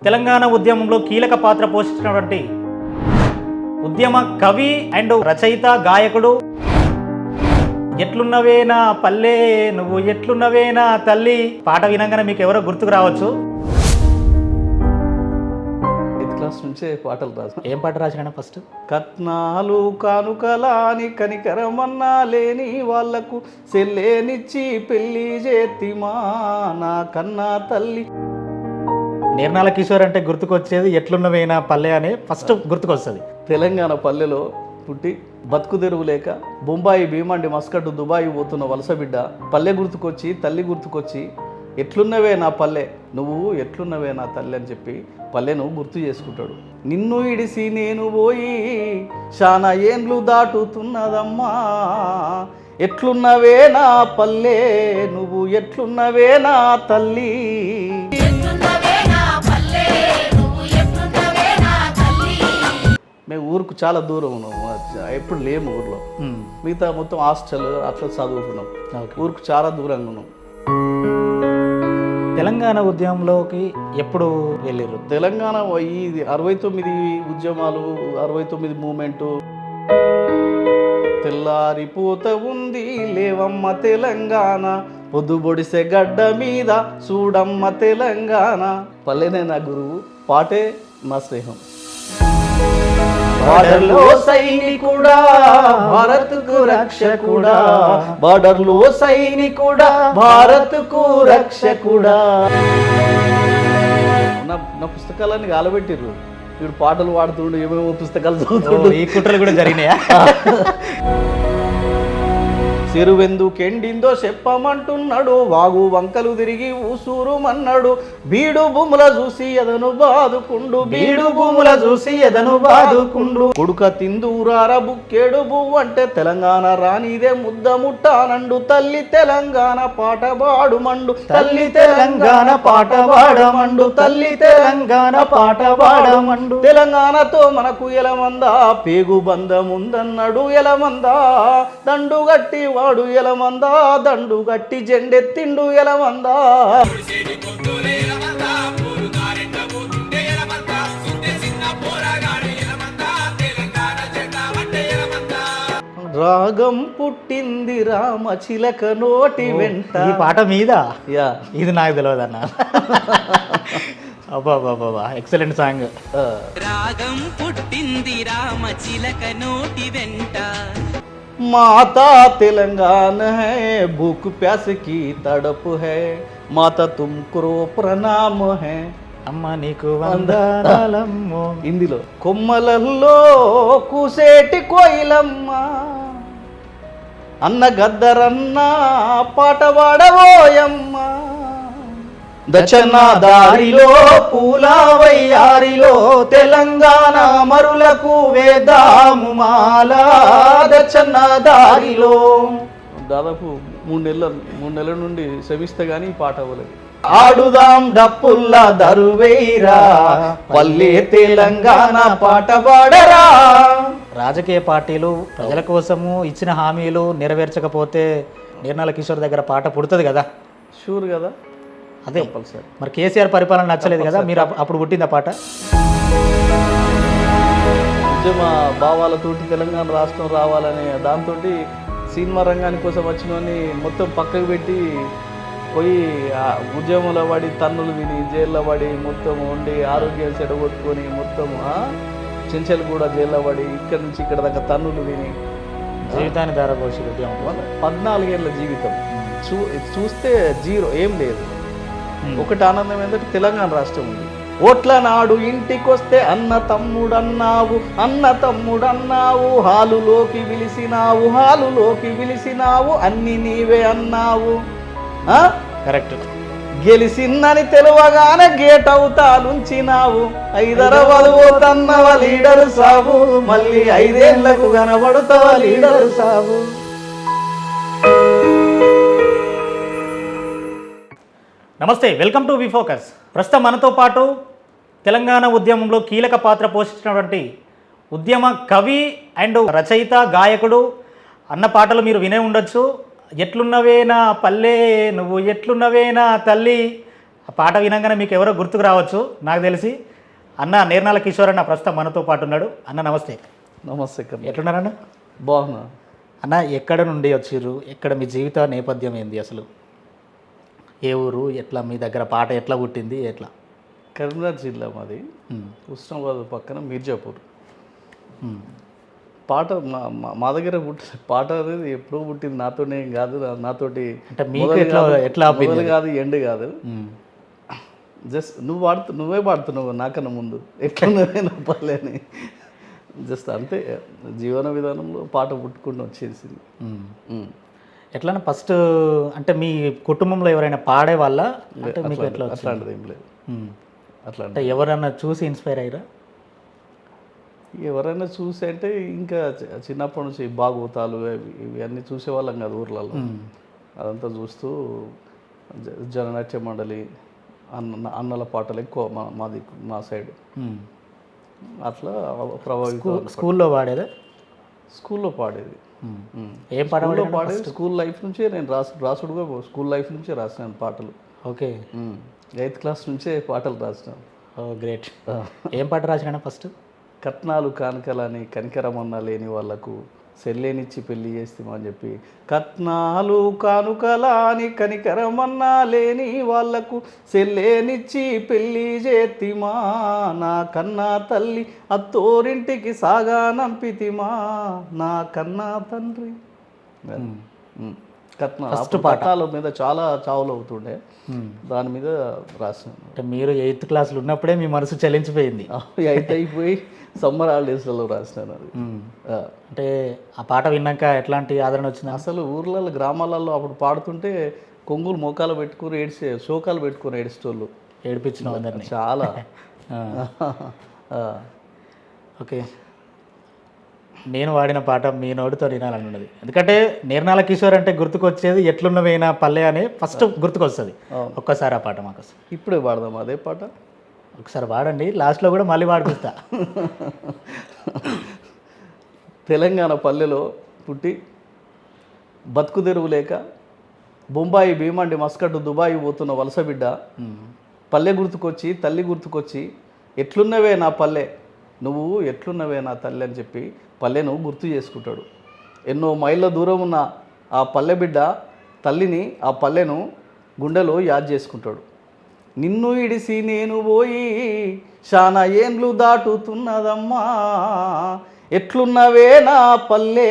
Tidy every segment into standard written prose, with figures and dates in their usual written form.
తెలంగాణ ఉద్యమంలో కీలక పాత్ర పోషించినటువంటి ఉద్యమ కవి అండ్ రచయిత గాయకుడు. ఎట్లున్నవే నా పల్లె నువ్వు ఎట్లున్నవే నా తల్లి పాట వినంగానే మీకు ఎవరో గుర్తుకు రావచ్చు. క్లాస్ నుంచే పాటలు రాసిన. ఏం పాట రాసినా ఫస్ట్? కట్నాలు కానుకలాని కనికరమన్నా లేని వాళ్లకు సెల్లేనిచ్చి పెళ్లి చేతిమా నా కన్నా తల్లి. నిర్నాల కిషోర్ అంటే గుర్తుకొచ్చేది ఎట్లున్నవే నా పల్లె అనే ఫస్ట్ గుర్తుకొస్తుంది. తెలంగాణ పల్లెలో పుట్టి బతుకు తెరువు లేక బొంబాయి భీమండి మస్కట్ దుబాయి పోతున్న వలస బిడ్డ పల్లె గుర్తుకొచ్చి తల్లి గుర్తుకొచ్చి ఎట్లున్నవే నా పల్లె నువ్వు ఎట్లున్నవే నా తల్లి అని చెప్పి పల్లెను గుర్తు చేసుకుంటాడు. నిన్ను ఇడిసి నేను పోయి చాలా ఏండ్లు దాటుతున్నదమ్మా ఎట్లున్నవే నా పల్లె నువ్వు ఎట్లున్నవే నా తల్లి. మేము ఊరుకు చాలా దూరం ఉన్నాము, ఎప్పుడు లేము ఊర్లో. మిగతా మొత్తం హాస్టల్ అట్లా చదువుకున్నాం. ఊరుకు చాలా దూరంగా ఉన్నాం. తెలంగాణ ఉద్యమంలోకి ఎప్పుడు వెళ్ళారు? తెలంగాణ ఈ 69 ఉద్యమాలు 69 మూమెంటు. తెల్లారిపోత ఉంది లేవమ్మ తెలంగాణ పొద్దుబొడిసే గడ్డ మీద చూడమ్మ తెలంగాణ. పల్లెనే నా గురువు, పాటే నా స్నేహం. బార్డర్లో సైనికుడా భారత్కు రక్షకుడా బార్డర్లో సైనికుడా భారత్కు రక్షకుడా. నా పుస్తకాలన్నీ గాలబెట్టిర్రు. వీడు పాటలు పాడుతుండు, ఏమేమో పుస్తకాలు చదువుతుండు. ఈ కుట్రలు కూడా జరిగినాయా? చెరువెందుకెండిందో చెప్పమంటున్నాడు, వాగు వంకలు తిరిగి ఊసూరుమన్నాడు. బీడు భూముల చూసి ఎదను బాదుకుండు బీడు భూముల చూసి ఎదను బాదుకుండు. కొడుక తిందూరార బుక్కేడు బువ్వు అంటే తెలంగాణ రానిదే ముద్ద ముట్టానండు. తల్లి తెలంగాణ పాట పాడుమండు తల్లి తెలంగాణ పాట పాడమండు తల్లి తెలంగాణ పాట పాడమండు. తెలంగాణతో మనకు ఎలమందా పేగు బంధముందన్నాడు ఎలమందా దండు గట్టి వాడు ఎలమందా దండు గట్టి జెండెత్తిండు ఎలమందా. రాగం పుట్టింది రామ చిలక నోటి వెంట. ఈ పాట మీద యా ఇది నాకు తెలియదు అన్న. అబ్బా ఎక్సలెంట్ సాంగ్. రాగం పుట్టింది రామ చిలక నోటి వెంట. माता तेलंगाना है भूख प्यास की तड़प है माता तुमको प्रणाम है. అమ్మ నీకు వందనాలమ్మో. ఇందులో కొమ్మలల్లో కూసేటి కోయిలమ్మ అన్న గద్దరన్న పాట పాడబోయమ్మ. దచ్చన్న దారిలో పూల వయ్యారిలో తెలంగాణ మరులకు వేదాము మాల. దచ్చన్న దారిలో దాదాపు 3 నెలల నుండి శ్రమిస్తే కానీ ఈ పాట అవ్వలేదు. ఆడుదాం డప్పుల్ల దరువేరా పల్లె తెలంగాణ పాట పాడరా. రాజకీయ పార్టీలు ప్రజల కోసము ఇచ్చిన హామీలు నెరవేర్చకపోతే నిర్మల కిషోర్ దగ్గర పాట పుడుతుంది కదా? షూర్ కదా. అదే మరి కేసీఆర్ పరిపాలన నచ్చలేదు కదా, మీరు అప్పుడు పుట్టింది ఆ పాట. ఉద్యమ భావాలతోటి తెలంగాణ రాష్ట్రం రావాలనే దాంతో సినిమా రంగాని కోసం వచ్చినవన్నీ మొత్తం పక్కకు పెట్టి పోయి ఉద్యమంలో పడి తన్నులు విని జైల్లో పడి మొత్తం ఉండి ఆరోగ్యం చెడగొట్టుకొని మొత్తం చెంచలు కూడా జైల్లో పడి ఇక్కడి నుంచి ఇక్కడ దాకా తన్నులు విని జీవితాన్ని ధారపోసి ఉద్యమం 14 ఏళ్ళ జీవితం చూస్తే జీరో, ఏం లేదు. ఒకటి ఆనందం ఏంటంటే తెలంగాణ రాష్ట్రం ఉంది. ఓట్ల నాడు ఇంటికొస్తే అన్న తమ్ముడన్నావు అన్న తమ్ముడన్నావు హాలులోకి పిలిసినావు అన్ని నీవే అన్నావు. కరెక్ట్. గెలిసిందని తెలువగానే గేట్ అవుతాలుంచినావు. 5 పోతన్నవ లీడరు సాబు మళ్ళీ 5 ఏళ్లకు కనబడుతావ లీడరు సాబు. నమస్తే, వెల్కమ్ టు వి ఫోకస్. ప్రస్తుతం మనతో పాటు తెలంగాణ ఉద్యమంలో కీలక పాత్ర పోషించినటువంటి ఉద్యమ కవి అండ్ రచయిత గాయకుడు. అన్న పాటలు మీరు వినే ఉండొచ్చు. ఎట్లున్నవే నా పల్లె నువ్వు ఎట్లున్నవే నా తల్లి ఆ పాట వినంగానే మీకు ఎవరో గుర్తుకు రావచ్చు నాకు తెలిసి. అన్న నిర్నాల కిషోర్ అన్న ప్రస్తుతం మనతో పాటు ఉన్నాడు. అన్న నమస్తే. నమస్తే కన్నా. ఎట్లున్నారన్న? బాగున్నా అన్న. ఎక్కడ నుండి వచ్చిర్రు? ఎక్కడ మీ జీవిత నేపథ్యం ఏంది అసలు? ఏ ఊరు? ఎట్లా మీ దగ్గర పాట ఎట్లా పుట్టింది? ఎట్లా? కరీంనగర్ జిల్లా మాది. ఉమ్, ఉస్మానాబాద్ పక్కన మీర్జాపూర్. ఉమ్, పాట మా దగ్గర పాట అనేది ఎప్పుడో పుట్టింది, నాతోనే ఏం కాదు. నాతోటి అంటే మీకు మొదలు ఎట్లా కాదు, ఎట్లా ఆపింది? మొదలు కాదు, ఎండ్ కాదు. ఉమ్, జస్ట్ నువ్వే పాడుతున్నావు నాకన్నా ముందు, ఎట్లున్నవే నా పల్లె అని. జస్ట్ అంతే, జీవన విధానంలో పాట పుట్టుకుంటూ వచ్చేసింది. ఉమ్. ఎట్లా ఫస్ట్ అంటే మీ కుటుంబంలో ఎవరైనా పాడే వాళ్ళ అంటే మీకు ఎట్లా వచ్చింది? అట్లాంటిది ఏం లేదు. ఉమ్. అట్లా అంటే ఎవరన్నా చూసి ఇన్స్పైర్ అయ్యారా? ఎవరైనా చూసి అంటే ఇంకా చిన్నప్పటి నుంచి భాగవతాలు ఇవన్నీ చూసేవాళ్ళం కదా ఊర్లలో. అదంతా చూస్తూ జననాట్య మండలి, అన్నల పాటలు ఎక్కువ మా సైడ్. అట్లా ప్రభావితం. స్కూల్లో పాడేదా? స్కూల్లో పాడేది. ఏం పాట స్కూల్లో పాడేది. స్కూల్ లైఫ్ నుంచే నేను రాసుడుగా స్కూల్ లైఫ్ నుంచే రాసినాను పాటలు. ఓకే. 8th క్లాస్ నుంచే పాటలు రాసినాను. ఓ గ్రేట్. ఏం పాట రాసినా ఫస్ట్? కట్నాలు కానుకలని కనికరమన్నా లేని వాళ్ళకు సెల్లేనిచ్చి పెళ్లి చేస్తామా అని చెప్పి, కట్నాలు కానుకలాని కనికరమన్నా లేని వాళ్లకు సెల్లేనిచ్చి పెళ్లి చేతిమా, నా కన్నా తల్లి అత్తోరింటికి సాగా నంపితిమా, నా కన్నా తండ్రి. కట్నాల మీద చాలా చావులు అవుతుండే, దాని మీద రాసాను. అంటే మీరు 8th క్లాస్లో ఉన్నప్పుడే మీ మనసు చలించిపోయింది. 8th అయిపోయి సమ్మర్ హాలిడేస్లలో రాసినాను అది. అంటే ఆ పాట విన్నాక ఎట్లాంటి ఆదరణ వచ్చింది? అసలు ఊర్లలో గ్రామాలలో అప్పుడు పాడుతుంటే కొంగులు మోకాలు పెట్టుకుని శోకాలు పెట్టుకుని ఏడిచేటోళ్ళు. ఏడిపించిన అందరినీ చాలా. ఓకే. నేను వాడిన పాట మీ నోటితో వినాలని ఉన్నది. ఎందుకంటే నిర్నాల కిషోర్ అంటే గుర్తుకొచ్చేది ఎట్లున్నవైనా పల్లె అని ఫస్ట్ గుర్తుకొస్తుంది. ఒక్కసారి ఆ పాట మాకు ఇప్పుడే పాడదాం అదే పాట. ఒకసారి వాడండి, లాస్ట్లో కూడా మళ్ళీ పాడిపిస్తా. తెలంగాణ పల్లెలో పుట్టి బతుకు తెరువు లేక బొంబాయి, భీమండి, మస్కట్, దుబాయి పోతున్న వలస బిడ్డ పల్లె గుర్తుకొచ్చి, తల్లి గుర్తుకొచ్చి, ఎట్లున్నవే నా పల్లె, నువ్వు ఎట్లున్నవే నా తల్లి అని చెప్పి పల్లెను గుర్తు చేసుకుంటాడు. ఎన్నో మైళ్ళ దూరం ఉన్న ఆ పల్లె బిడ్డ తల్లిని, ఆ పల్లెను గుండెలో యాద్ చేసుకుంటాడు. నిన్ను ఇడిసి నేను పోయి శానా ఏండ్లు దాటుతున్నదమ్మా, ఎట్లున్నవే నా పల్లె,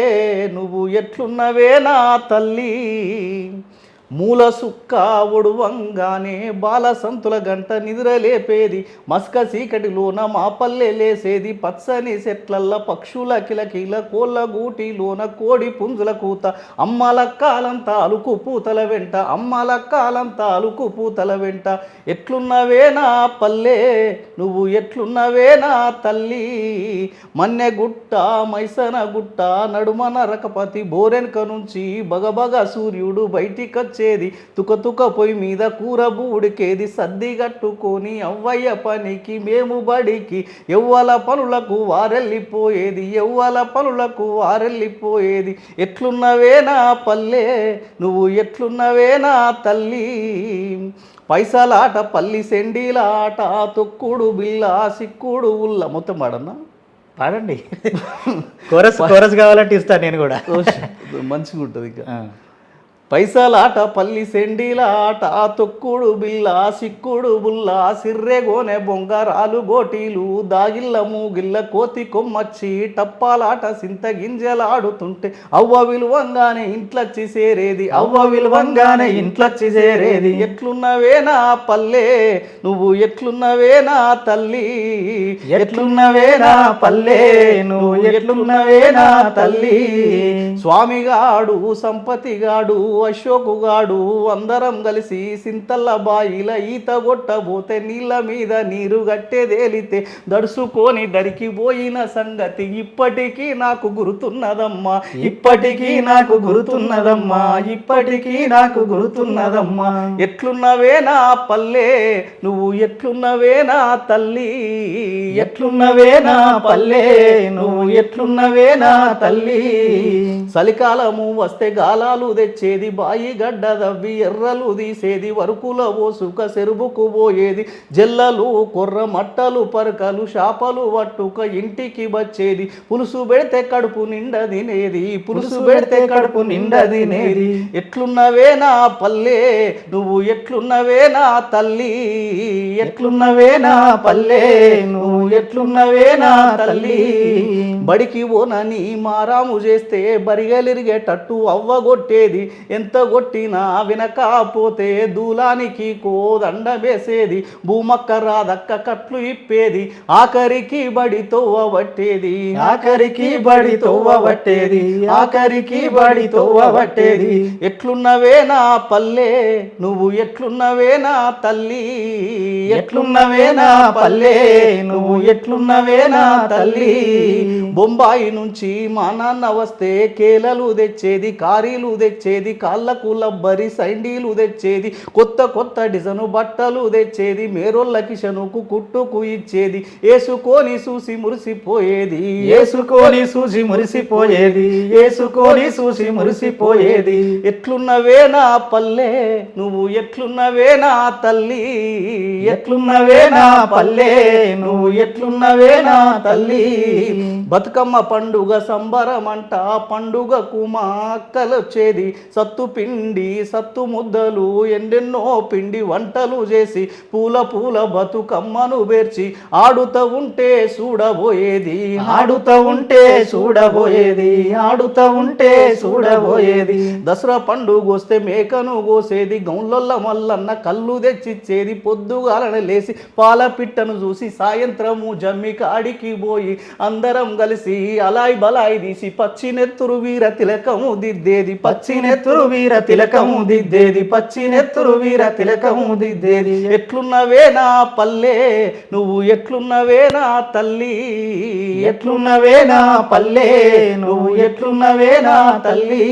నువ్వు ఎట్లున్నవే నా తల్లి, మూల సుక్క ఒడువంగానే బాల సంతుల గంట నిద్రలేపేది, మస్క చీకటిలోన మా పల్లె లేసేది, పచ్చని చెట్లల్ల పక్షుల కిలకిల, కోళ్ళ గూటిలోన కోడి పుంజుల కూత, అమ్మల కాలంతా అలుకు పూతల వెంట, అమ్మల కాలంతా అలుకు పూతల వెంట, ఎట్లున్నవే నా పల్లె, నువ్వు ఎట్లున్నవే నా తల్లి, మన్నె గుట్ట మైసన గుట్ట నడుమన రకపతి, బోరెన్క నుంచి బగబగ సూర్యుడు బయటికొచ్చి తుక పొయ్యి మీద కూర బూడికేది, సర్ది కట్టుకొని అవ్వయ్య పనికి మేము బడికి, ఎవ్వల పనులకు వారెళ్ళిపోయేది, ఎవ్వల పనులకు వారెళ్ళిపోయేది, ఎట్లున్నవే నా పల్లె, నువ్వు ఎట్లున్నవే నా తల్లి, పైసలాట పల్లి సెండీలాట, తొక్కుడు బిల్ల సిక్కుడు ఉల్ల. మొత్తం పాడన్నా? పాడండి. కోరస్ కావాలంటే ఇస్తాను నేను కూడా. మంచిగా ఉంటుంది ఇక. పైసలాట పల్లి సెండిలాట, తొక్కుడు బిల్ల సిక్కుడు బుల్ల, సిర్రెగోనె బొంగరాలు గోటీలు, దాగిళ్ళ మూగిళ్ళ కోతి కొమ్మచ్చి, టప్పాలాట సింత గింజలాడుతుంటే, అవ్వ విలువంగానే ఇంట్లొచ్చి సేరేది, అవ్వ విలువంగానే ఇంట్లొచ్చి సేరేది, ఎట్లున్నవే నా పల్లె, నువ్వు ఎట్లున్నవే నా తల్లి, ఎట్లున్నవే నా పల్లె, నువ్వు ఎట్లున్నవే నా తల్లి, స్వామిగాడు సంపతిగాడు అశోకుగాడు అందరం కలిసి సింతల్ల బాయిల ఈత కొట్టబోతే, నీళ్ళ మీద నీరు గట్టేదేలితే దడుసుకొని దరికిపోయిన సంగతి ఇప్పటికీ నాకు గుర్తున్నదమ్మా, ఇప్పటికీ నాకు గుర్తున్నదమ్మా, ఇప్పటికీ నాకు గుర్తున్నదమ్మా, ఎట్లున్నవే నా పల్లె, నువ్వు ఎట్లున్నవే నా తల్లి, ఎట్లున్నవే నా పల్లె, నువ్వు ఎట్లున్నవే నా తల్లి, చలికాలము వస్తే గాలాలు తెచ్చేది, బాయి గడ్డ దవ్వి ఎర్రలు తీసేది వరుకుల ఓసుక చెరువుకు పోయేది జల్లలు కొర్ర మట్టలు పరకలు శాపలు పట్టుక ఇంటికి వచ్చేది పులుసు పెడితే కడుపు నిండా తినేది పులుసు పెడితే కడుపు నిండా తినేది ఎట్లున్నవే నా పల్లె నువ్వు ఎట్లున్నవే నా తల్లి ఎట్లున్నవే నా పల్లె నువ్వు ఎట్లున్నవే నా తల్లి బడికి ఓనని మారాము చేస్తే బరిగలిరిగేటట్టు అవ్వగొట్టేది ఎంత కొట్టినా వినకపోతే దూలానికి కోదండ వేసేది భూమక్క రాదక్క కట్లు ఇప్పేది ఆఖరికి బడి తోవబట్టేది ఆఖరికి బడి తోవబట్టేది ఆఖరికి బడి తోవబట్టేది ఎట్లున్నవే నా పల్లె నువ్వు ఎట్లున్నవే నా తల్లి ఎట్లున్నవే నా పల్లె నువ్వు ఎట్లున్నవే నా తల్లి బొంబాయి నుంచి మా నాన్న వస్తే కేలలు తెచ్చేది కారీలు తెచ్చేది కాళ్ళకు లబ్బరి సైండీలు తెచ్చేది కొత్త కొత్త డిజైను బట్టలు తెచ్చేది మేరోళ్ళ కిషనుకు కుట్టుకు ఇచ్చేది ఏసుకొని చూసి మురిసిపోయేది ఏసుకొని చూసి మురిసిపోయేది ఏసుకొని చూసి మురిసిపోయేది ఎట్లున్నవే నా పల్లె నువ్వు ఎట్లున్నవే నా తల్లి ఎట్లున్నవే నా పల్లె నువ్వు ఎట్లున్నవే నా తల్లి బతుకమ్మ పండుగ సంబరమంట పండుగకు మా అక్కలొచ్చేది సత్తు పిండి సత్తు ముద్దలు ఎన్నెన్నో పిండి వంటలు చేసి పూల పూల బతుకమ్మను పేర్చి ఆడుతూ ఉంటే చూడబోయేది ఆడుతూ ఉంటే చూడబోయేది ఆడుతూ ఉంటే చూడబోయేది దసరా పండుగ వస్తే మేకను కోసేది గౌన్లల్ల మల్లన్న కళ్ళు తెచ్చిచ్చేది పొద్దుగాలన లేసి పాల పిట్టను చూసి సాయంత్రము జమ్మి కాడికి పోయి అందరం కలిసి అలాయ్ బలాయి తీసి పచ్చినెత్తురు వీర తిలకము దిద్దేది పచ్చినెత్తురు వీర తిలకము దిద్దేది పచ్చినెత్తురు వీర తిలకము దిద్దేది ఎట్లున్నవే నా పల్లె నువ్వు ఎట్లున్నవే నా తల్లి ఎట్లున్నవే నా పల్లె నువ్వు ఎట్లున్నవే నా తల్లి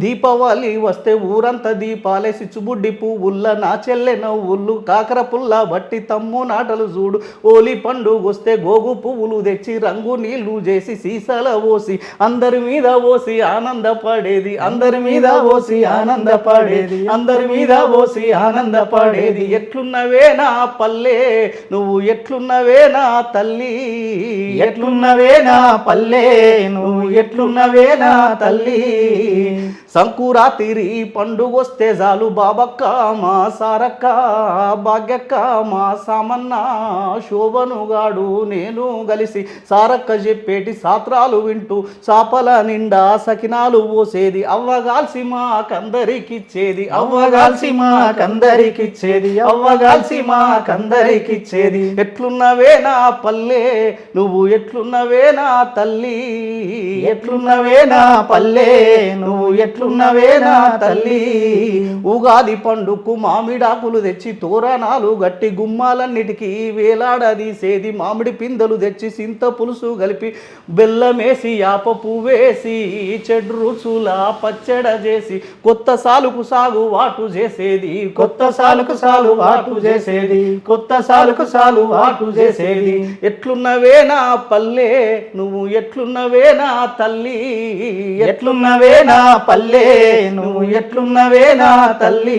దీపావళి వస్తే ఊరంతా దీపాలే సిచ్చుబుడ్డి పువ్వుల్ల నా చెల్లె నవ్వుళ్ళు కాకర పుల్ల బట్టి తమ్ము నాటలు చూడు ఓలి పండుగ వస్తే గోగు పువ్వులు తెచ్చి రంగు నీళ్లు చేసి సీసాల పోసి అందరి మీద పోసి ఆనందపడేది అందరి మీద పోసి ఆనందపడేది అందరి మీద పోసి ఆనందపడేది ఎట్లున్నవే నా పల్లె నువ్వు ఎట్లున్నవే నా తల్లి ఎట్లున్నవే నా పల్లె నువ్వు ఎట్లున్నవే నా తల్లి సంకురాతిరి పండుగొస్తే చాలు బాబక్క మా సారక్క భాగ్యక్క మా సామన్న శోభనుగాడు నేను కలిసి సారక్క చెప్పేటి సాత్రాలు వింటూ చాపల నిండా సకినాలు పోసేది అవ్వగాల్సి మాకందరికిచ్చేది అవ్వగాల్సి మాకందరికిచ్చేది అవ్వగాల్సి మాకందరికిచ్చేది ఎట్లున్నవే నా పల్లె నువ్వు ఎట్లున్నవే నా తల్లి ఎట్లున్నవే నా పల్లె నువ్వు ఎట్లున్నవే నా తల్లి ఉగాది పండుగకు మామిడాకులు తెచ్చి తోరణాలు గట్టి గుమ్మాలన్నిటికీ వేలాడదీసేది మామిడి పిందెలు తెచ్చి సింత పులుసు కలిపి బెల్లమేసి యాప పువ్వేసి చెడు రుచుల పచ్చడ చేసి కొత్త సాలుకు సాగు వాటు చేసేది కొత్త సాలుకు సాలు వాటు చేసేది కొత్త సాలుకు సాలు వాటు చేసేది ఎట్లున్నవే నా పల్లె నువ్వు ఎట్లున్నవే నా తల్లి ఎట్లున్నవే నా పల్లె నువ్వు ఎట్లున్నవే నా తల్లి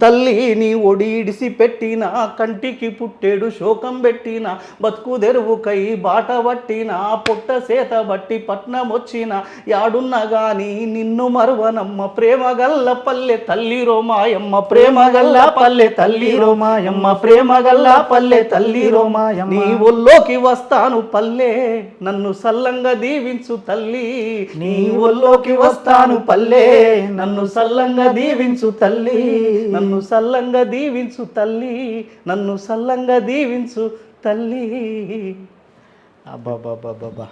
తల్లి నీ ఒడి ఇడిసి పెట్టిన కంటికి పుట్టేడు శోకం పెట్టిన బతుకు తెరువుకై బాట పట్టిన పొట్ట సేత బట్టి పట్నం వచ్చిన యాడున్న గాని నిన్ను మరువనమ్మ ప్రేమ గల్ల పల్లె తల్లి రోమాయమ్మ ప్రేమ గల్ల పల్లె తల్లి రోమాయమ్మ ప్రేమ గల్ల పల్లె తల్లి రోమాయమ్మ నీ ఒళ్ళోకి వస్తాను పల్లె నన్ను సల్లంగా దీవించు తల్లి నీ ఒళ్ళోకి వస్తాను పల్లె నన్ను సల్లంగా దీవించు తల్లి నన్ను సల్లంగా దీవించు తల్లి నన్ను సల్లంగా దీవించు తల్లి అబ్బాబ్బాబ్బా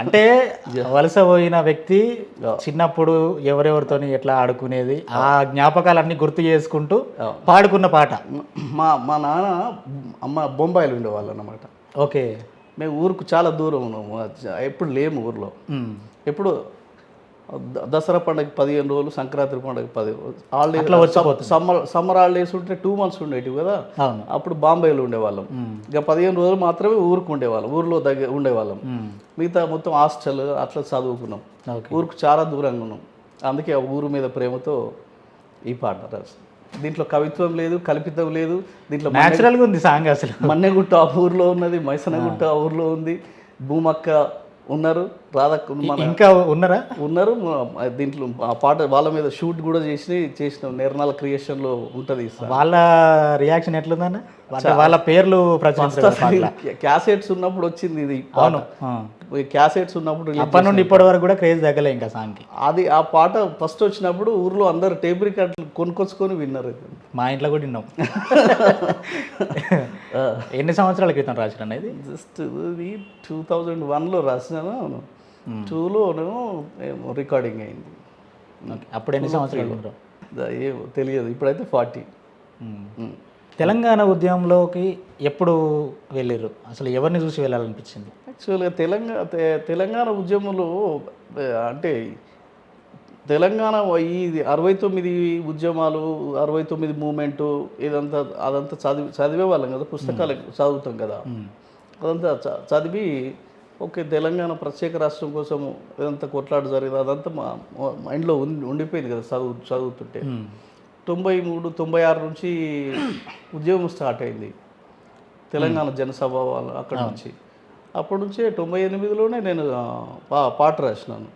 అంటే వలస పోయిన వ్యక్తి చిన్నప్పుడు ఎవరెవరితోని ఎట్లా ఆడుకునేది ఆ జ్ఞాపకాలన్నీ గుర్తు చేసుకుంటూ పాడుకున్న పాట. మా మా నాన్న అమ్మ బొంబాయిలో ఉండేవాళ్ళు అన్నమాట. ఓకే, మేము ఊరుకు చాలా దూరం ఉన్నాము, ఎప్పుడు లేము ఊర్లో. ఎప్పుడు దసరా పండుగ 15 రోజులు, సంక్రాంతి పండుగ 10 హాలిడేస్, సమ్మర్ హాలిడేస్ ఉంటే 2 months ఉండేటివి కదా. అప్పుడు బాంబేలో ఉండేవాళ్ళం. ఇక 15 రోజులు మాత్రమే ఊరికి ఉండేవాళ్ళం, ఊర్లో ఉండేవాళ్ళం. మిగతా మొత్తం హాస్టల్ అట్లా చదువుకున్నాం. ఊరికి చాలా దూరంగా ఉన్నాం. అందుకే ఆ ఊరు మీద ప్రేమతో ఈ పాట రాసిన. దీంట్లో కవిత్వం లేదు, కల్పితం లేదు. దీంట్లో న్యాచురల్గా ఉంది సాంగ్ అసలు. మన్నెగుట్ట ఆ ఊర్లో ఉన్నది, మైసనగుట్ట ఆ ఊర్లో ఉంది, భూమక్క ఉన్నారు, రాధక్క ఇంకా ఉన్నారా? ఉన్నారు. దీంట్లో ఆ పాట వాళ్ళ మీద షూట్ కూడా చేసినాం. నిర్నాల క్రియేషన్లో ఉంటుంది. వాళ్ళ రియాక్షన్ ఎట్లుందన్న? అంటే వాళ్ళ పేర్లు ప్రచురించారు. క్యాసెట్స్ ఉన్నప్పుడు వచ్చింది ఇది. అవును, క్యాసెట్స్ ఉన్నప్పుడు అప్పటి నుండి ఇప్పటి వరకు కూడా క్రేజ్ తగ్గలే ఇంకా సాంగ్కి. అది ఆ పాట ఫస్ట్ వచ్చినప్పుడు ఊర్లో అందరు టేప్ రికార్డులు కొనుక్కొచ్చుకొని విన్నారు. మా ఇంట్లో కూడా విన్నాం. ఎన్ని సంవత్సరాల క్రితం రాసిన ఇది? జస్ట్ ఇది 2001లో రాసినాను, 2లోనేమో రికార్డింగ్ అయింది. అప్పుడు ఎన్ని సంవత్సరాలు ఉంటారు ఏమో తెలియదు, ఇప్పుడైతే 40. తెలంగాణ ఉద్యమంలోకి ఎప్పుడు వెళ్ళారు? అసలు ఎవరిని చూసి వెళ్ళాలనిపించింది? యాక్చువల్గా తెలంగాణ ఉద్యమంలో అంటే తెలంగాణ ఈ 69 ఉద్యమాలు, 69 మూమెంటు అదంతా చదివేవాళ్ళం కదా, పుస్తకాలు చదువుతాం కదా. అదంతా చదివి ఓకే తెలంగాణ ప్రత్యేక రాష్ట్రం కోసం ఇదంతా కొట్లాట జరిగింది, అదంతా మా మైండ్లో ఉండిపోయింది కదా చదువుతుంటే. 93, 96 నుంచి ఉద్యమం స్టార్ట్ అయింది, తెలంగాణ జనసభ వాళ్ళు అక్కడి నుంచి. అప్పటి నుంచే 98లోనే నేను పాట రాసినాను.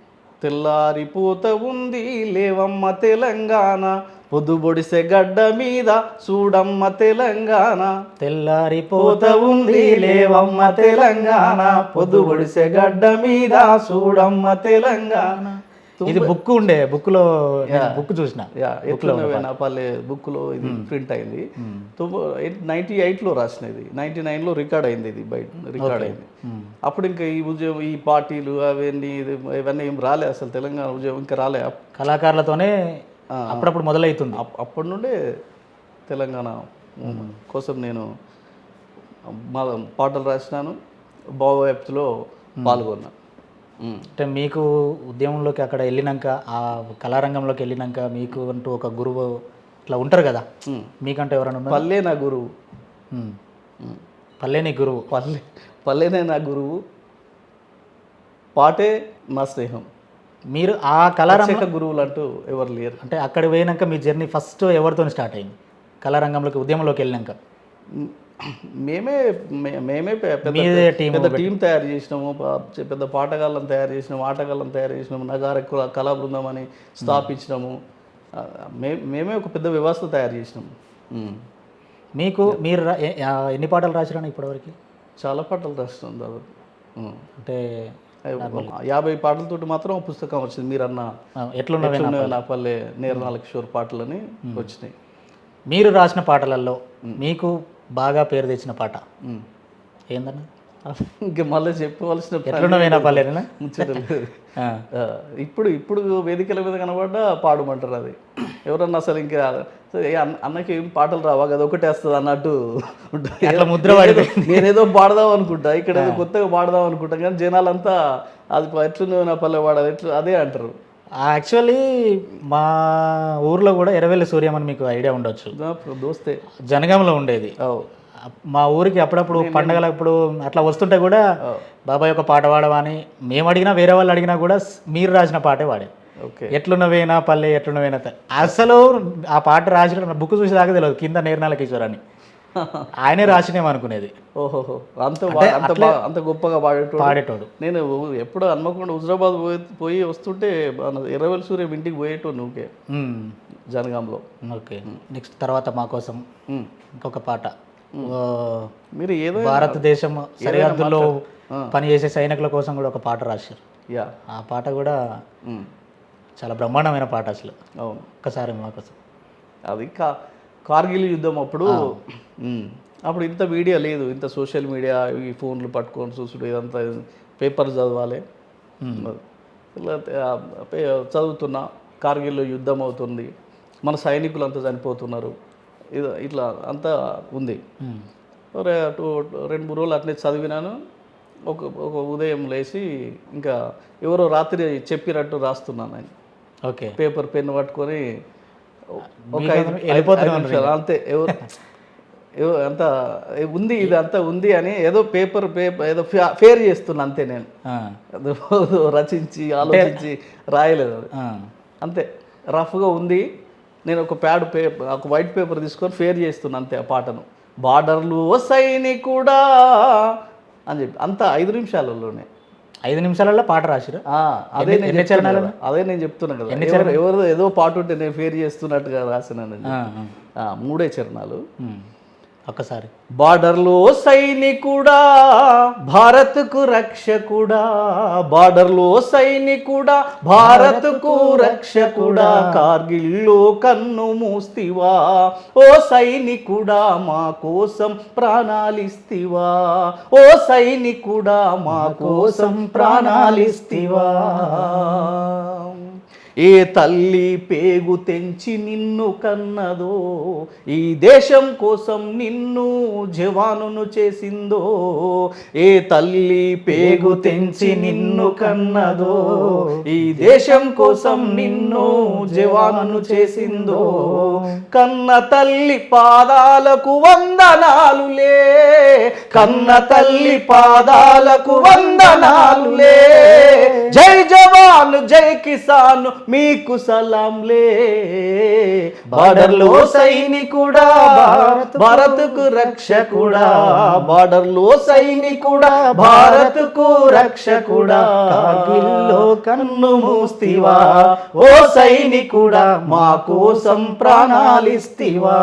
తెల్లారిపోత ఉంది లేవమ్మ తెలంగాణ, పొద్దుబొడిసె గడ్డ మీద చూడమ్మ తెలంగాణ. తెల్లారిపోత ఉంది లేవమ్మ తెలంగాణ, పొద్దుబొడిసె గడ్డ మీద చూడమ్మ తెలంగాణ. ఇది బుక్ ఉండే, బుక్లో బుక్ చూసిన. పల్లె బుక్లో ఇది ప్రింట్ అయింది. 98లో రాసినది, 99లో రికార్డ్ అయింది. ఇది బయట రికార్డ్ అయింది. అప్పుడు ఇంకా ఈ ఉద్యమం, ఈ పార్టీలు అవన్నీ ఇవన్నీ ఏం రాలే, అసలు తెలంగాణ ఉద్యమం ఇంకా రాలే. కళాకారులతోనే అప్పుడప్పుడు మొదలవుతుంది. అప్పటి నుండే తెలంగాణ కోసం నేను పాటలు రాసినాను, భావవ్యాప్తిలో పాల్గొన్నాను. అంటే మీకు ఉద్యమంలోకి అక్కడ వెళ్ళినాక, ఆ కళారంగంలోకి వెళ్ళినాక మీకు అంటూ ఒక గురువు ఇట్లా ఉంటారు కదా, మీకంటూ ఎవరైనా ఉన్నారు? పల్లె నా గురువు. పల్లె నీ గురువు? పల్లెనే నా గురువు, పాటే నా స్నేహం. మీరు ఆ కళారంగ గురువులు అంటూ ఎవరు లేరు. అంటే అక్కడ పోయినాక మీ జర్నీ ఫస్ట్ ఎవరితో స్టార్ట్ అయింది? కళారంగంలోకి ఉద్యమంలోకి వెళ్ళినాక మేమే పెద్ద టీం తయారు చేసినాము, పెద్ద పాటగాళ్ళని తయారు చేసినాము, ఆటగాళ్ళని తయారు చేసినాము, నగార కళా బృందం అని స్థాపించినాము. మేమే ఒక పెద్ద వ్యవస్థ తయారు చేసినాము. మీరు ఎన్ని పాటలు రాసినా ఇప్పటివరకు? చాలా పాటలు రాసినాం దాదాపు. అంటే 50 పాటలతోటి మాత్రం పుస్తకం వచ్చింది. మీరన్న ఎట్లున్నవే నా పల్లె, నిర్నాల కిషోర్ పాటలని వచ్చినాయి. మీరు రాసిన పాటలలో మీకు బాగా పేరు తెచ్చిన పాట ఏందన్నా? ఇంకా మళ్ళీ చెప్పవలసిన ఎట్లున్నవేనా పల్లెనా ముచ్చటలేదు. ఇప్పుడు వేదికల మీద కనబడ్డా పాడమంటారు. అది ఎవరన్నా అసలు ఇంకా అన్నకి ఏం పాటలు రావా కదా ఒకటే వస్తుంది అన్నట్టు అట్లా ముద్ర పడి నేనేదో పాడదాం అనుకుంటా, ఇక్కడ ఏదో కొత్తగా పాడదాం అనుకుంటా, కానీ జనాలంతా అది ఎట్లున్నవి నా పల్లె పాడదు ఎట్లా అదే అంటారు. యాక్చువల్లీ మా ఊర్లో కూడా ఎర్రవెల్లి సూర్యం అని మీకు ఐడియా ఉండొచ్చు, దోస్తే జనగాంలో ఉండేది. మా ఊరికి అప్పుడప్పుడు పండగలప్పుడు అట్లా వస్తుంటే కూడా బాబాయ్ ఒక పాట పాడవని మేము అడిగినా, వేరే వాళ్ళు అడిగినా కూడా మీరు రాసిన పాటే పాడే. ఎట్లున్నవేనా పల్లె ఎట్లున్నవేనా, అసలు ఆ పాట రాసిన బుక్ చూసి దాకా తెలియదు, కింద నిర్నాల కిషోర్ అని ఆయనే రాసినేమనుకునేది. ఓహోహో, అంత గొప్పగా పాడేటోడు. నేను ఎప్పుడు హన్మకొండ హుజరాబాద్ పోయి వస్తుంటే ఎర్రవెల్లి సూర్యం ఇంటికి పోయేటోడు నువ్వుకే జనగాంలో. ఓకే, నెక్స్ట్ తర్వాత మా కోసం ఇంకొక పాట. మీరు ఏదో భారతదేశం సరిహద్దుల్లో పనిచేసే సైనికుల కోసం కూడా ఒక పాట రాశారు. ఆ పాట కూడా చాలా బ్రహ్మాండమైన పాట అసలు. అవును, ఒక్కసారి మా కోసం. అది కార్గిల్ యుద్ధం అప్పుడు ఇంత మీడియా లేదు, ఇంత సోషల్ మీడియా, ఈ ఫోన్లు పట్టుకొని చూసుడు, ఇదంతా పేపర్ చదవాలి. ఇలా చదువుతున్నా, కార్గిల్లో యుద్ధం అవుతుంది, మన సైనికులు అంతా చనిపోతున్నారు, ఇట్లా అంతా ఉంది. 2-3 రోజులు అట్లే చదివినాను. ఒక ఉదయం లేచి ఇంకా ఎవరో రాత్రి చెప్పినట్టు రాస్తున్నాను. ఆయన ఓకే, పేపర్ పెన్ పట్టుకొని ఒక 5 నిమిషాలు అంతే, అంతా ఉంది, ఇది అంతా ఉంది అని ఏదో పేపర్ ఏదో ఫేర్ చేస్తున్నా అంతే. నేను రచించి ఆలోచించి రాయలేదు. అంతే రఫ్గా ఉంది. నేను ఒక ఒక వైట్ పేపర్ తీసుకొని ఫేర్ చేస్తున్నా అంతే ఆ పాటను. బార్డర్లు సైనికుడా అని చెప్పి అంతా 5 నిమిషాలలోనే. 5 నిమిషాలలో పాట రాసిరా? అదే నేను చెప్తున్నా కదా, ఎవరు ఏదో పాట ఉంటే నేను ఫేర్ చేస్తున్నట్టుగా రాసినాను. 3 చరణాలు. ఒక్కసారి. బార్డర్లో సైనికుడా భారత్కు రక్షకుడా, బార్డర్లో సైనికుడా భారత్కు రక్షకుడా, కార్గిల్లో కన్ను మూస్తివా ఓ సైనికుడా మా కోసం ప్రాణాలిస్తివా, ఓ సైనికుడా మా కోసం ప్రాణాలిస్తివా. ఏ తల్లి పేగు తెంచి నిన్ను కన్నదో, ఈ దేశం కోసం నిన్ను జవానును చేసిందో, ఏ తల్లి పేగు తెంచి నిన్ను కన్నదో, ఈ దేశం కోసం నిన్ను జవానును చేసిందో, కన్న తల్లి పాదాలకు వందనాలులే, కన్న తల్లి పాదాలకు వందనాలులే, జై జవాన్ జై కిసాన్ మీకు సలాంలే. బార్డర్లో సైనికుడా భారత్కు రక్షకుడా, బార్డర్లో సైనికుడా భారత్కు రక్షకుడా, కార్గిల్లో కన్ను మూస్తివా ఓ సైనికుడా మా కోసం ప్రాణాలిస్తివా.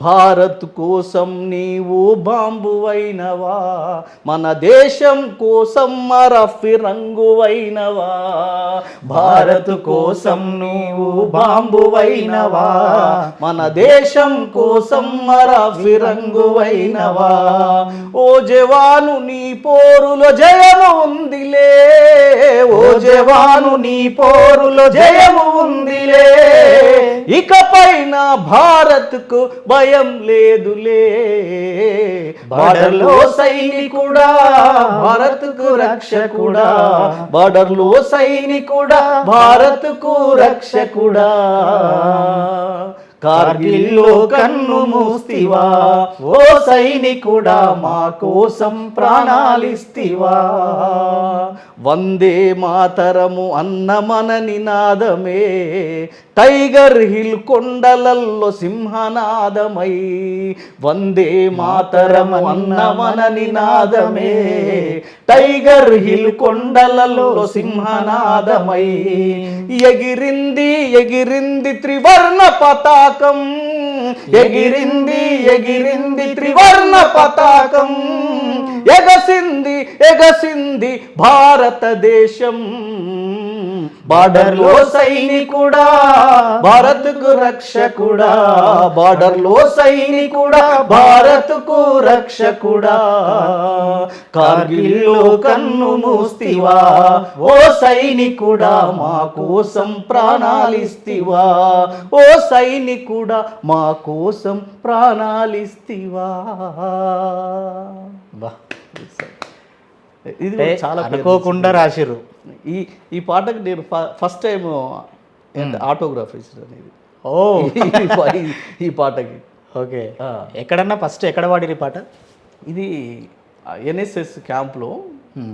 భారత్ కోసం నీవు బాంబువైనవా, మన దేశం కోసం మరఫిరంగువైనవా, భారత్ కోసం నీవు బాంబువైనవా, మన దేశం కోసం మరఫిరంగువైనవా. ఓ జవాను నీ పోరులో జయము ఉందిలే, ఓ జవాను నీ పోరులో జయము ఉందిలే, ఇకపైన భారత్కు భయం లేదులే. బార్డర్లో సైనికుడా భారత్కు రక్షకుడా, బార్డర్లో సైనికుడా భారత్కు రక్షకుడా, కార్గిల్లో కన్ను మూస్తివా ఓ సైనికుడా మా కోసం ప్రాణాలిస్తివా. వందే మాతరము అన్న మన నినాదమే టైగర్ హిల్ కొండలల్లో సింహనాదమై, వందే మాతరము అన్న మన నినాదమే టైగర్ హిల్ కొండలలో సింహనాదమై, ఎగిరింది ఎగిరింది త్రివర్ణ పతాకం, ఎగిరింది ఎగిరింది త్రివర్ణ పతాకం, ఎగసింది ఎగసింది భారతదేశం. బార్డర్లో సైనికుడా భారత్కు రక్షకుడా, బార్డర్లో సైనికుడా భారత్కు రక్షకుడా, కార్గిల్లో కన్ను మూస్తివా ఓ సైనికుడా మా కోసం ప్రాణాలిస్తివా, ఓ సైనికుడా మా కోసం ప్రాణాలిస్తివా. ఇది చాలా అనుకోకుండా రాసిర్రు. ఈ పాటకు నేను ఫస్ట్ టైం ఆటోగ్రాఫ్ ఇచ్చాను ఇది. ఓ ఈ పాటకి. ఓకే. ఎక్కడన్నా ఫస్ట్ ఎక్కడ వాడిరు ఈ పాట? ఇది ఎన్ఎస్ఎస్ క్యాంప్లో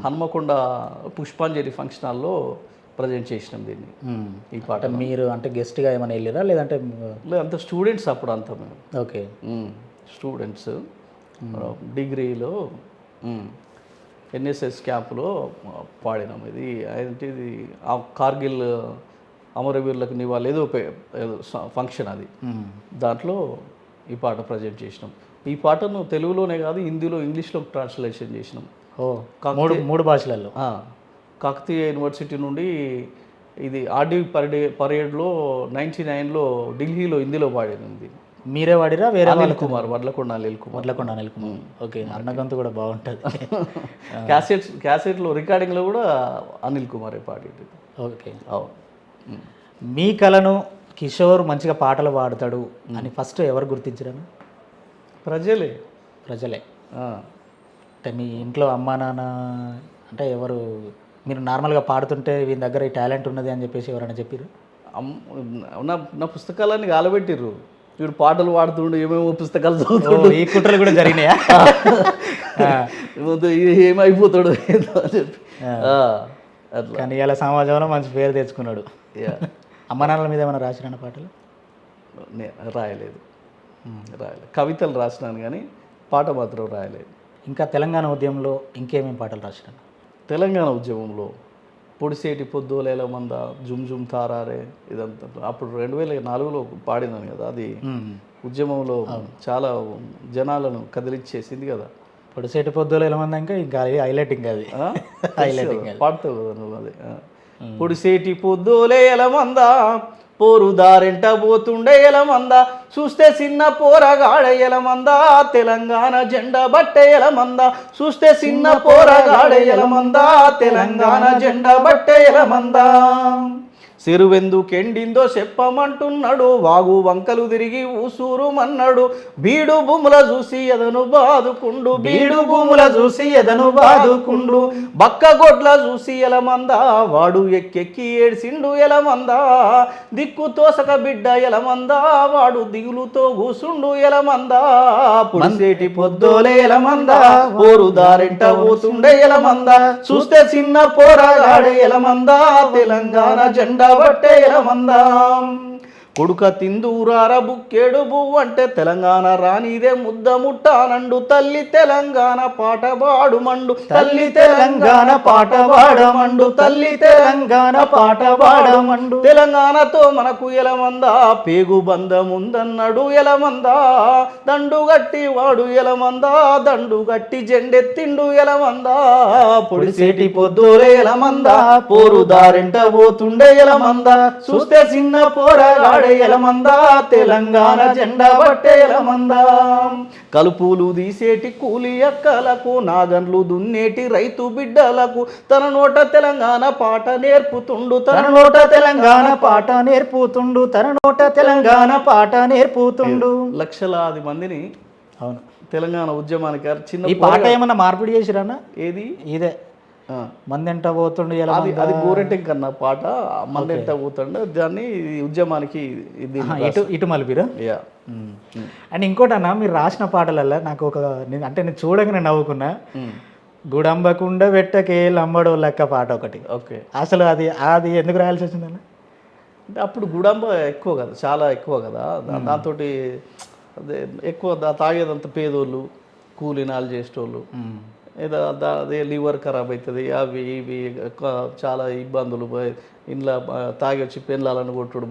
హన్మకొండ పుష్పాంజలి ఫంక్షన్ హాల్లో ప్రజెంట్ చేసినాం దీన్ని. ఈ పాట మీరు అంటే గెస్ట్గా ఏమైనా వెళ్ళారా లేదంటే? లేదంటే స్టూడెంట్స్ అప్పుడు అంతా మేము. ఓకే. స్టూడెంట్స్ డిగ్రీలో ఎన్ఎస్ఎస్ క్యాంపులో పాడినాం. ఇది ఇది కార్గిల్ అమరవీరులకు నివాళి ఏదో ఫంక్షన్ అది, దాంట్లో ఈ పాట ప్రజెంట్ చేసినాం. ఈ పాటను తెలుగులోనే కాదు హిందీలో ఇంగ్లీష్లో ట్రాన్స్లేషన్ చేసినాం. మూడు భాషలలో. కాకతీయ యూనివర్సిటీ నుండి ఇది ఆర్డీ పరేడ్లో 99లో ఢిల్లీలో హిందీలో పాడింది. మీరే వాడిరా వేరే? అనిల్ కుమార్, వడ్లకొండ అనిల్ కుమార్. ఓకే. అన్నగంతు కూడా బాగుంటుంది. క్యాసెట్లో రికార్డింగ్లో కూడా అనిల్ కుమారే పాడేది. ఓకే. మీ కళను కిషోర్ మంచిగా పాటలు పాడతాడు అని ఫస్ట్ ఎవరు గుర్తించరాను? ప్రజలే. అంటే మీ ఇంట్లో అమ్మా నాన్న అంటే ఎవరు, మీరు నార్మల్గా పాడుతుంటే వీని దగ్గర ఈ టాలెంట్ ఉన్నది అని చెప్పేసి ఎవరైనా చెప్పారు? నా పుస్తకాలన్నీ గాలబెట్టిర్రు, వీడు పాటలు పాడుతుండు, ఏమేమో పుస్తకాలు చదువుతుండు. ఈ కుట్రలు కూడా జరిగినాయా? ఏమైపోతాడు అని చెప్పి అట్లా కానీ ఇలా సమాజంలో మంచి పేరు తెచ్చుకున్నాడు. యా అమ్మ నాన్నల మీద ఏమైనా రాసిన పాటలు? నేను రాయలేదు. కవితలు రాసినాను కానీ పాట మాత్రం రాయలేదు. ఇంకా తెలంగాణ ఉద్యమంలో ఇంకేమేమి పాటలు రాసినాను? తెలంగాణ ఉద్యమంలో పొడిసేటి పొద్దులేల మంద, జుమ్ జుమ్ తారారే, ఇదంతా అప్పుడు 2004లో పాడినాను కదా. అది ఉద్యమంలో చాలా జనాలను కదిలిచ్చేసింది కదా. పొడిసేటి పొద్దులు ఎలా మంది ఇంకా హైలైటింగ్ అది హైలైటింగ్ పాడుతావు కదా నువ్వు. అది పొడిసేటి పొద్దులే ఎలమందా, పోరు దారెంట పోతుండే ఎలమందా, చూస్తే చిన్న పోరగాడ ఎలమందా, తెలంగాణ జెండా బట్టే ఎలమందా, చూస్తే చిన్న పోరగాడ ఎలమందా, తెలంగాణ జెండా బట్టే ఎలమందా. చెరువెందుకెండిందో చెప్పమంటున్నాడు, వాగు వంకలు తిరిగి ఊసూరు మన్నాడు, బీడు భూముల చూసి ఎదను బాదుకుండు, బీడు భూముల చూసి ఎదను బాదుకుండు, బక్క గొడ్ల చూసి ఎలమందా, వాడు ఎక్కెక్కి ఏడ్సిండు ఎలమందా, దిక్కు తోసక బిడ్డ ఎలమందా, వాడు దిగులుతో కూసుండు ఎలమందా, పొడిసేటి పొద్దోలే ఎలమందా, ఓరు దారెంట పోతుండే ఎలమందా, చూస్తే చిన్న పోరగాడే ఎలమందా, తెలంగాణ జెండా బట్టే ఎలమందా. కొడుక తిందూరార బుక్కేడు బువ్వంటే, తెలంగాణ రానిదే ముద్ద ముట్టానండు, తల్లి తెలంగాణ పాట పాడుమండు, తల్లి తెలంగాణ పాట పాడమండు, తల్లి తెలంగాణ పాట పాడమండు. తెలంగాణతో మనకు ఎలమందా, పేగు బంధముందన్నాడు ఎలమందా, దండు గట్టి వాడు ఎలమందా, దండు గట్టి జెండెత్తిండు ఎలమందా, పొడిసేటి పొద్దులే ఎలమందా, పోరు దారెంట పోతుండే ఎలమందా, చూస్తే చిన్న పోరగాడే ఎలమందా, తెలంగాణ జెండా బట్టే ఎలమందా. కలుపులు తీసేటి కూలి అక్కలకు, నాగన్లు దున్నేటి రైతు బిడ్డలకు, తన నోట తెలంగాణ పాట నేర్పుతుండు, తన నోట తెలంగాణ పాట నేర్పుతుండు, తన నోట తెలంగాణ పాట నేర్పుతుండు. లక్షలాది మందిని అవును తెలంగాణ ఉద్యమానికి చిన్న ఈ పాట ఏమన్నా మార్పిడి చేసిరానా? ఏది ఇదే మందెంట పోతుండే అది అది గోరెంటెం కన్నా పాట, మందెంట పోతుండే, దాన్ని ఉద్యమానికి ఇది ఇటు మలిపిరా. యా. అండ్ ఇంకోటి అన్న, మీరు రాసిన పాటలల్లో నాకు ఒక అంటే నేను చూడగానే నవ్వుకున్నా, గుడంబకుండ పెట్టకే లంబడో లెక్క పాట ఒకటి. ఓకే. అసలు అది అది ఎందుకు రాయాల్సి వచ్చిందన్న? అంటే అప్పుడు గుడంబ ఎక్కువ కదా, చాలా ఎక్కువ కదా, దాంతో అదే ఎక్కువ తాగేదంతా పేదోళ్ళు, కూలినాలు చేసేటోళ్ళు, ఏదో అదే లివర్ ఖరాబ్ అవుతుంది, అవి ఇవి చాలా ఇబ్బందులు, ఇంట్లో తాగి వచ్చి పెళ్ళాలని కొట్టుడు,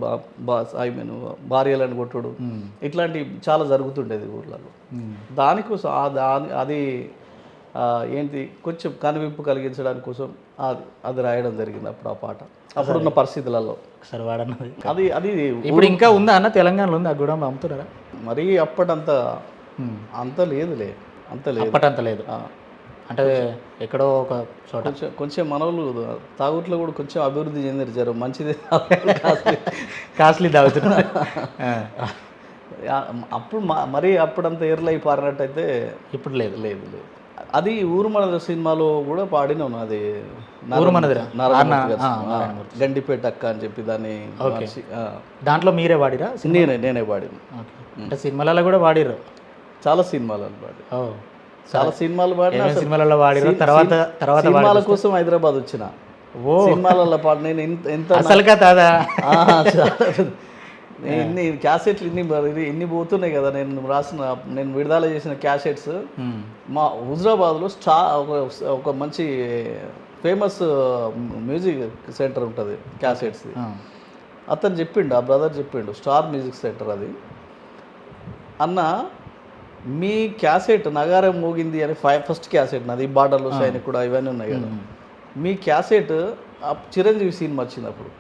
ఐ మీన్ భార్యలను కొట్టుడు, ఇట్లాంటివి చాలా జరుగుతుండేది ఊర్లలో. దానికోసం అది ఏంటి కొంచెం కనువిప్పు కలిగించడానికి కోసం అది రాయడం జరిగింది అప్పుడు ఆ పాట, అప్పుడున్న పరిస్థితులలో. సరే వాడన్నది అది అది ఇప్పుడు ఇంకా ఉందా అన్న? తెలంగాణలో ఉంది ఆ గుడంబ, అమ్ముతున్నారా? మరీ అప్పటంత అంత లేదులే, అంత లేదు, అప్పటంత లేదు. అంటే ఎక్కడో ఒక చోట కొంచెం మనోళ్ళు తాగుట్లో కూడా కొంచెం అభివృద్ధి చెందారు, జర మంచిది, కాస్ట్లీ తాగుతున్నారు. అప్పుడు మరీ అప్పుడంతా ఎర్లై పారినట్టయితే ఇప్పుడు లేదు. లేదు లేదు. అది ఊరు మనది సినిమాలో కూడా పాడినాను, అది ఊరు మనది గండిపేట అక్క అని చెప్పి దాన్ని. దాంట్లో మీరే పాడిరా? నేనే పాడిన. అంటే సినిమాలలో కూడా పాడిర్రు? చాలా సినిమాలలో పాడి, చాలా సినిమాలు పాడిన, సినిమాలలో పాడిరు. తర్వాత సినిమాల కోసం హైదరాబాద్ వచ్చిన, సినిమాలలో పాడి నేను ఎంత అసలుగా తాదా ఇన్ని క్యాసెట్లు ఇన్ని పోతున్నాయి కదా. నేను విడుదల చేసిన క్యాసెట్స్ మా హుజరాబాద్లో ఒక మంచి ఫేమస్ మ్యూజిక్ సెంటర్ ఉంటుంది క్యాసెట్స్. అతను చెప్పిండు, ఆ బ్రదర్ చెప్పిండు, స్టార్ మ్యూజిక్ సెంటర్ అది. అన్న మీ క్యాసెట్ నగారం మోగింది అని ఫస్ట్ క్యాసెట్ నాది, బార్డర్లో సైనికుడు ఇవన్నీ ఉన్నాయి కదా, మీ క్యాసెట్ చిరంజీవి సినిమా వచ్చినప్పుడు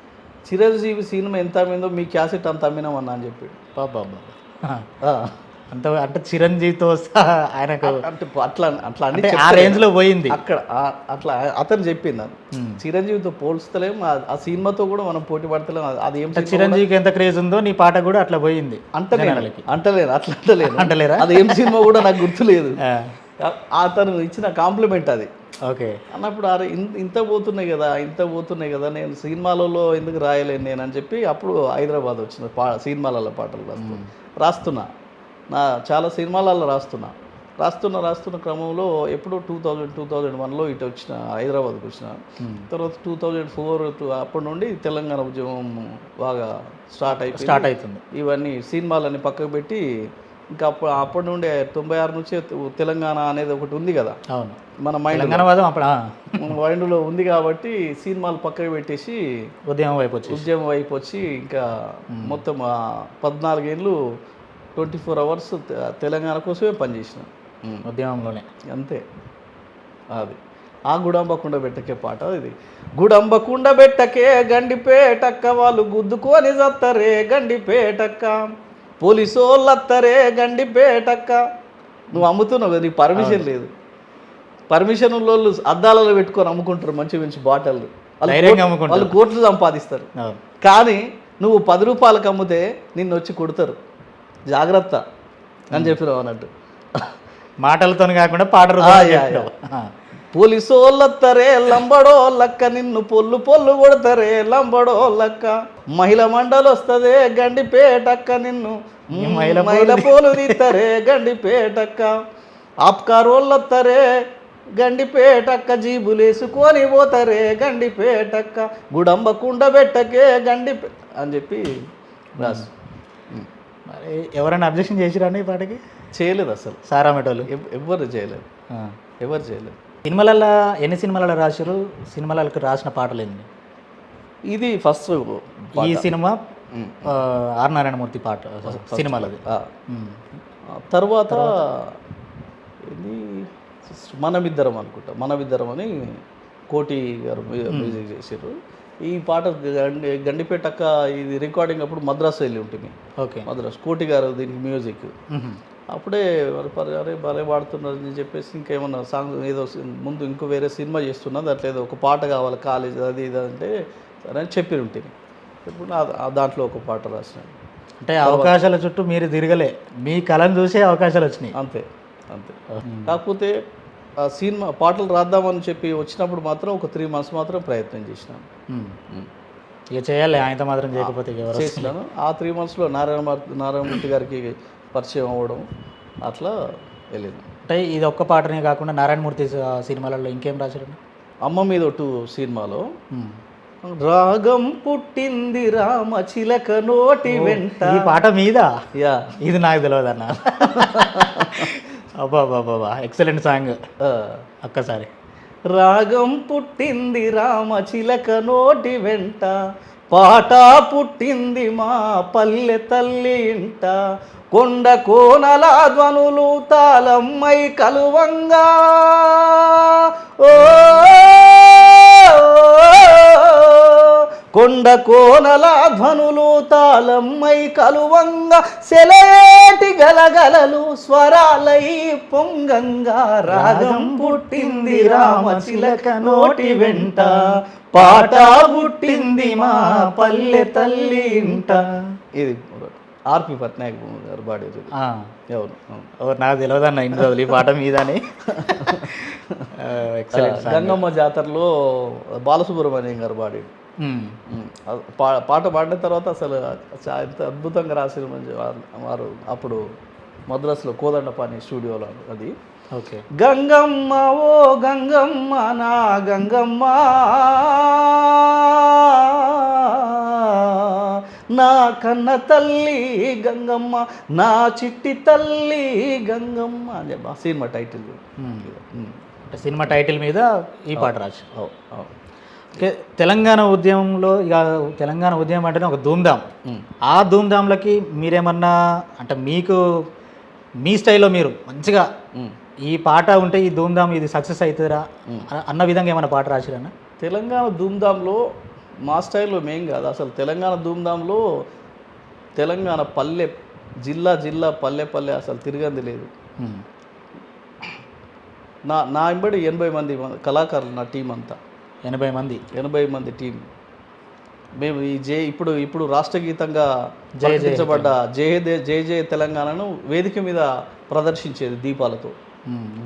చిరంజీవి సినిమా ఎంత అమ్మిందో మీ క్యాసెట్ అంత అమ్మినామన్నా అని చెప్పాడు. బాబా అంత అంటే చిరంజీవితో ఆయనకు అంటే అట్లా అట్లా అన్ని ఆ రేంజ్లో పోయింది అక్కడ. అట్లా అతను చెప్పింది, చిరంజీవితో పోల్స్తలేం, ఆ సినిమాతో కూడా మనం పోటీ పడతలేం. అది ఏం చిరంజీవికి ఎంత క్రేజ్ ఉందో నీ పాట కూడా అట్లా పోయింది అంటలేరు, అంటలేరా? అది ఏం సినిమా కూడా నాకు గుర్తులేదు. అతను ఇచ్చిన కాంప్లిమెంట్ అది. ఓకే అన్నప్పుడు అరే ఇంత పోతున్నాయి కదా, నేను సినిమాలలో ఎందుకు రాయలేను నేను అని చెప్పి అప్పుడు హైదరాబాద్ వచ్చిన సినిమాలలో పాటలు రాస్తున్నా, చాలా సినిమాలలో రాస్తున్నా. రాస్తున్న క్రమంలో ఎప్పుడో 2001లో ఇటు వచ్చిన, హైదరాబాద్కి వచ్చిన. తర్వాత 2004 అప్పటి నుండి తెలంగాణ ఉద్యమం బాగా స్టార్ట్ అవుతుంది. ఇవన్నీ సినిమాలన్నీ పక్కకు పెట్టి ఇంకా అప్పటి నుండి 96 నుంచి తెలంగాణ అనేది ఒకటి ఉంది కదా అవును, మన మైండ్లో ఉంది కాబట్టి సినిమాలు పక్కకు పెట్టేసి ఉద్యమం వైపు వచ్చి ఇంకా మొత్తం 14 ఏళ్ళు 24 అవర్స్ తెలంగాణ కోసమే పనిచేసిన ఉద్యమంలోనే. అంతే. అది ఆ గుడంబకుండ బెట్టకే పాట ఇది. గుడంబకుండ బెట్టకే గండిపేటక్క, వాళ్ళు గుద్దుకొని జత్తరే గండిపేటక్క, పోలీసోళ్ళు అత్తరే గండిపేటక్క. నువ్వు అమ్ముతున్నావు కదా, నీకు పర్మిషన్ లేదు. పర్మిషన్ వాళ్ళు అద్దాలలో పెట్టుకొని అమ్ముకుంటారు మంచి మంచి బాటిళ్ళు, వాళ్ళు కోట్లు సంపాదిస్తారు. కానీ నువ్వు 10 రూపాయలకు అమ్మితే నిన్ను వచ్చి కొడతారు, జాగ్రత్త అని చెప్పినావు అన్నట్టు. మాటలతో కాకుండా పాట. పోలీసోళ్ళత్తరే లంబడోళ్ళక్క, నిన్ను పొల్లు కొడతారే లంబడోళ్ళక్క, మహిళ మండలి వస్తుంది గండిపేటక్క, నిన్ను మహిళ పోలు తీస్తారే గండిపేటక్క, ఆప్కారోళ్ళొత్తరే గండిపేటక్క, జీబులేసుకొని పోతారే గండిపేటక్క, గుడంబకుండ బెట్టకే గండిపే అని చెప్పి రాసు. మరి ఎవరైనా అబ్జెక్షన్ చేసిరా ఈ పాటకి? చేయలేదు అసలు. సారా మెటోలు ఎవరు చేయలేదు. సినిమాలలో ఎన్ని సినిమాలలో రాశారు? సినిమాలకు రాసిన పాటలు ఎన్ని? ఇది ఫస్ట్ ఈ సినిమా ఆర్ నారాయణమూర్తి పాట సినిమాలది. తర్వాత ఇది మనమిద్దరం అనుకుంటా, మనమిద్దరం అని కోటి గారు మ్యూజిక్ చేశారు. ఈ పాట గండిపేటక్క ఇది రికార్డింగ్ అప్పుడు మద్రాసు వెళ్ళి ఉంటుంది. ఓకే, మద్రాసు కోటి గారు దీనికి మ్యూజిక్. అప్పుడే అరే భలే పాడుతున్నారు అని చెప్పేసి ఇంకేమన్నా సాంగ్ ఏదో ముందు ఇంకో వేరే సినిమా చేస్తున్నా, దాంట్లో ఏదో ఒక పాట కావాలి కాలేజ్ అది ఇది అంటే సరే అని చెప్పి ఉంటుంది. ఇప్పుడు దాంట్లో ఒక పాట రాసినాను. అంటే అవకాశాల చుట్టూ మీరు తిరగలే, మీ కళను చూసే అవకాశాలు వచ్చినాయి. అంతే. కాకపోతే ఆ సినిమా పాటలు రాద్దామని చెప్పి వచ్చినప్పుడు మాత్రం ఒక 3 months మాత్రం ప్రయత్నం చేసినాను. ఇక చేయాలి, ఆయనతో మాత్రం చేయకపోతే చేసినాను. ఆ 3 monthsలో నారాయణమూర్తి గారికి పరిచయం అవ్వడం అట్లా వెళ్ళింది. అంటే ఇది ఒక్క పాటనే కాకుండా నారాయణమూర్తి సినిమాలలో ఇంకేం రాశారు? అమ్మ మీద ఒట్టు సినిమాలో రాగం పుట్టింది రామ చిలక నోటి వెంట, ఈ పాట మీద యా ఇది నాకు తెలియదు అన్న. అబ్బా ఎక్సలెంట్ సాంగ్. ఒక్కసారి రాగం పుట్టింది రామ చిలక నోటి వెంట, పాట పుట్టింది మా పల్లె తల్లి ఇంట, కొండ కోనల ధ్వనులు తాళమ్మై కలువంగా, ఓ కొండ కోనల ధ్వనులు తాళమ్మై కలువంగా, సెలయేటి గలగలలు స్వరాలై పొంగంగా, రాగం పుట్టింది రామ చిలక నోటి వెంట, పాట పుట్టింది మా పల్లె తల్లి ఇంట. ఇది ఆర్పి పట్నాయక్ గారు పాడేది. ఎవరు నాకు తెలియదు అన్న ఇన్ని రోజులు ఈ పాట మీదని. గంగమ్మ జాతరలో బాలసుబ్రహ్మణ్యం గారు పాడేది. పాట పాడిన తర్వాత అసలు ఎంత అద్భుతంగా రాసిన వారు అప్పుడు మద్రాసులో కోదండపాణి స్టూడియోలో. అది ఓకే. గంగమ్మ ఓ గంగమ్మ నా గంగమ్మ, నా కన్న తల్లి గంగమ్మ, నా చిట్టి తల్లి గంగమ్మ అని చెప్పి ఆ సినిమా టైటిల్. సినిమా టైటిల్ మీద ఈ పాట రాసి. ఓకే. తెలంగాణ ఉద్యమంలో ఇక తెలంగాణ ఉద్యమం అంటేనే ఒక ధూమ్ధామ్. ఆ ధూమ్ధామ్లకి మీరేమన్నా అంటే మీకు మీ స్టైల్లో మీరు మంచిగా ఈ పాట ఉంటే ఈ ధూమ్ధామ్ ఇది సక్సెస్ అవుతుందిరా అన్న విధంగా ఏమైనా పాట రాసిరన్నా? తెలంగాణ ధూమ్ధామ్లో మా స్టైల్లో మేం కాదు అసలు. తెలంగాణ ధూమ్ధామ్లో తెలంగాణ పల్లె జిల్లా పల్లె అసలు తిరగంది లేదు. నా ఇంబడి 80 మంది కళాకారులు, నా టీం అంతా 80 మంది టీం. మేము ఈ ఇప్పుడు రాష్ట్ర గీతంగా ప్రకటించబడ్డ జయ తెలంగాణను వేదిక మీద ప్రదర్శించేది దీపాలతో.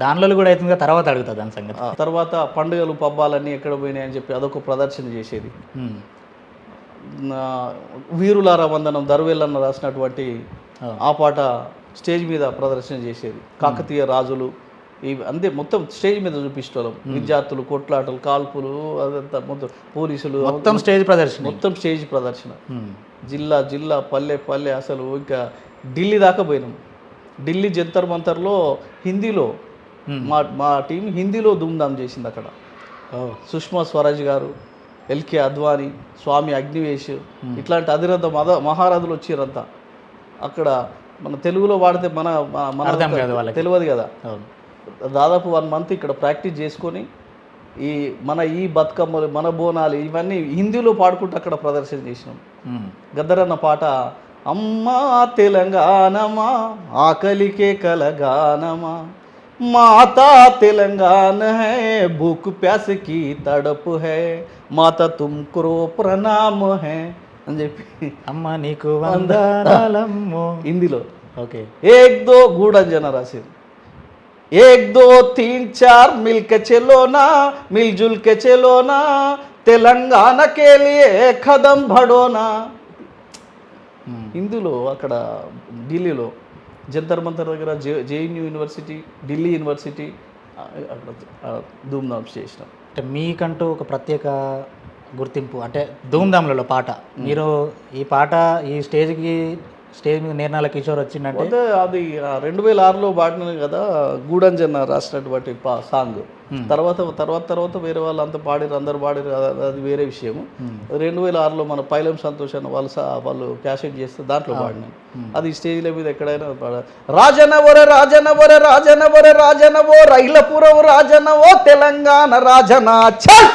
దానిలో కూడా అవుతుంది, తర్వాత అడుగుతుంది దాని సంగతి. తర్వాత పండుగలు పబ్బాలన్నీ ఎక్కడ పోయినాయి అని చెప్పి అదొక ప్రదర్శన చేసేది. వీరులారా వందనం దర్వేలన్న రాసినటువంటి ఆ పాట స్టేజ్ మీద ప్రదర్శన చేసేది. కాకతీయ రాజులు ఇవి అంతే మొత్తం స్టేజ్ మీద చూపించడం. విద్యార్థులు కొట్లాటలు, కాల్పులు, అదంతా మొత్తం పోలీసులు, మొత్తం స్టేజ్ ప్రదర్శన. మొత్తం స్టేజ్ ప్రదర్శన. జిల్లా జిల్లా, పల్లె పల్లె, అసలు ఇంకా ఢిల్లీ దాకా పోయినాం. ఢిల్లీ జంతర్ మంతర్లో హిందీలో మా టీం హిందీలో ధూమ్ధామ్ చేసింది అక్కడ. సుష్మా స్వరాజ్ గారు, ఎల్కే అద్వానీ, స్వామి అగ్నివేష్, ఇట్లాంటి అధిరథ మహారాజులు వచ్చిరంతా. అక్కడ మన తెలుగులో వాడితే మన తెలియదు కదా. దాదాపు 1 month ఇక్కడ ప్రాక్టీస్ చేసుకొని ఈ బతుకమ్మలు, మన బోనాలు ఇవన్నీ హిందీలో పాడుకుంటూ అక్కడ ప్రదర్శన చేసినాం. గద్దరన్న పాట, అమ్మా తెలంగాణమా ఆకలికే కలగానమా, మాతా తెలంగాణ హై భూక్ ప్యాస్ కి తడపు హై, మాత తుమ్కో ప్రణామ హై అని చెప్పి అమ్మ నీకు వందనాలమ్మో హిందీలో. ఓకే. ఏక్ దో గూడంజన రాసింది. एक दो तीन चार मिल के चलो ना, मिलजुल के चलो ना, तेलंगाना के लिए कदम बढ़ो ना. హిందీలో అక్కడ ఢిల్లీలో జంతర్ మంతర్ దగ్గర జేఎన్యూ యూనివర్సిటీ, ఢిల్లీ యూనివర్సిటీ అక్కడ ధూమ్ధామ్ చేసినాం. అంటే మీకంటూ ఒక ప్రత్యేక గుర్తింపు అంటే ధూమ్ధామ్లలో పాట, మీరు ఈ పాట ఈ స్టేజ్ మీద నిర్నాల కిషోర్ వచ్చిందంటే అంటే అది 2006లో పాడినది కదా, గూడంజన రాసినటువంటి సాంగ్. తర్వాత వేరే వాళ్ళు అంతా పాడిరు, అందరు పాడిరు, అది వేరే విషయము. 2006లో మన పైలం సంతోష్ అన్న వాళ్ళు క్యాసెట్ చేస్తే దాంట్లో పాడినాం. అది స్టేజ్ల మీద ఎక్కడైనా రాజనవర రాజనవర రాజనవర రాజనవో రైలపురం రాజనవో తెలంగాణ రాజన చల్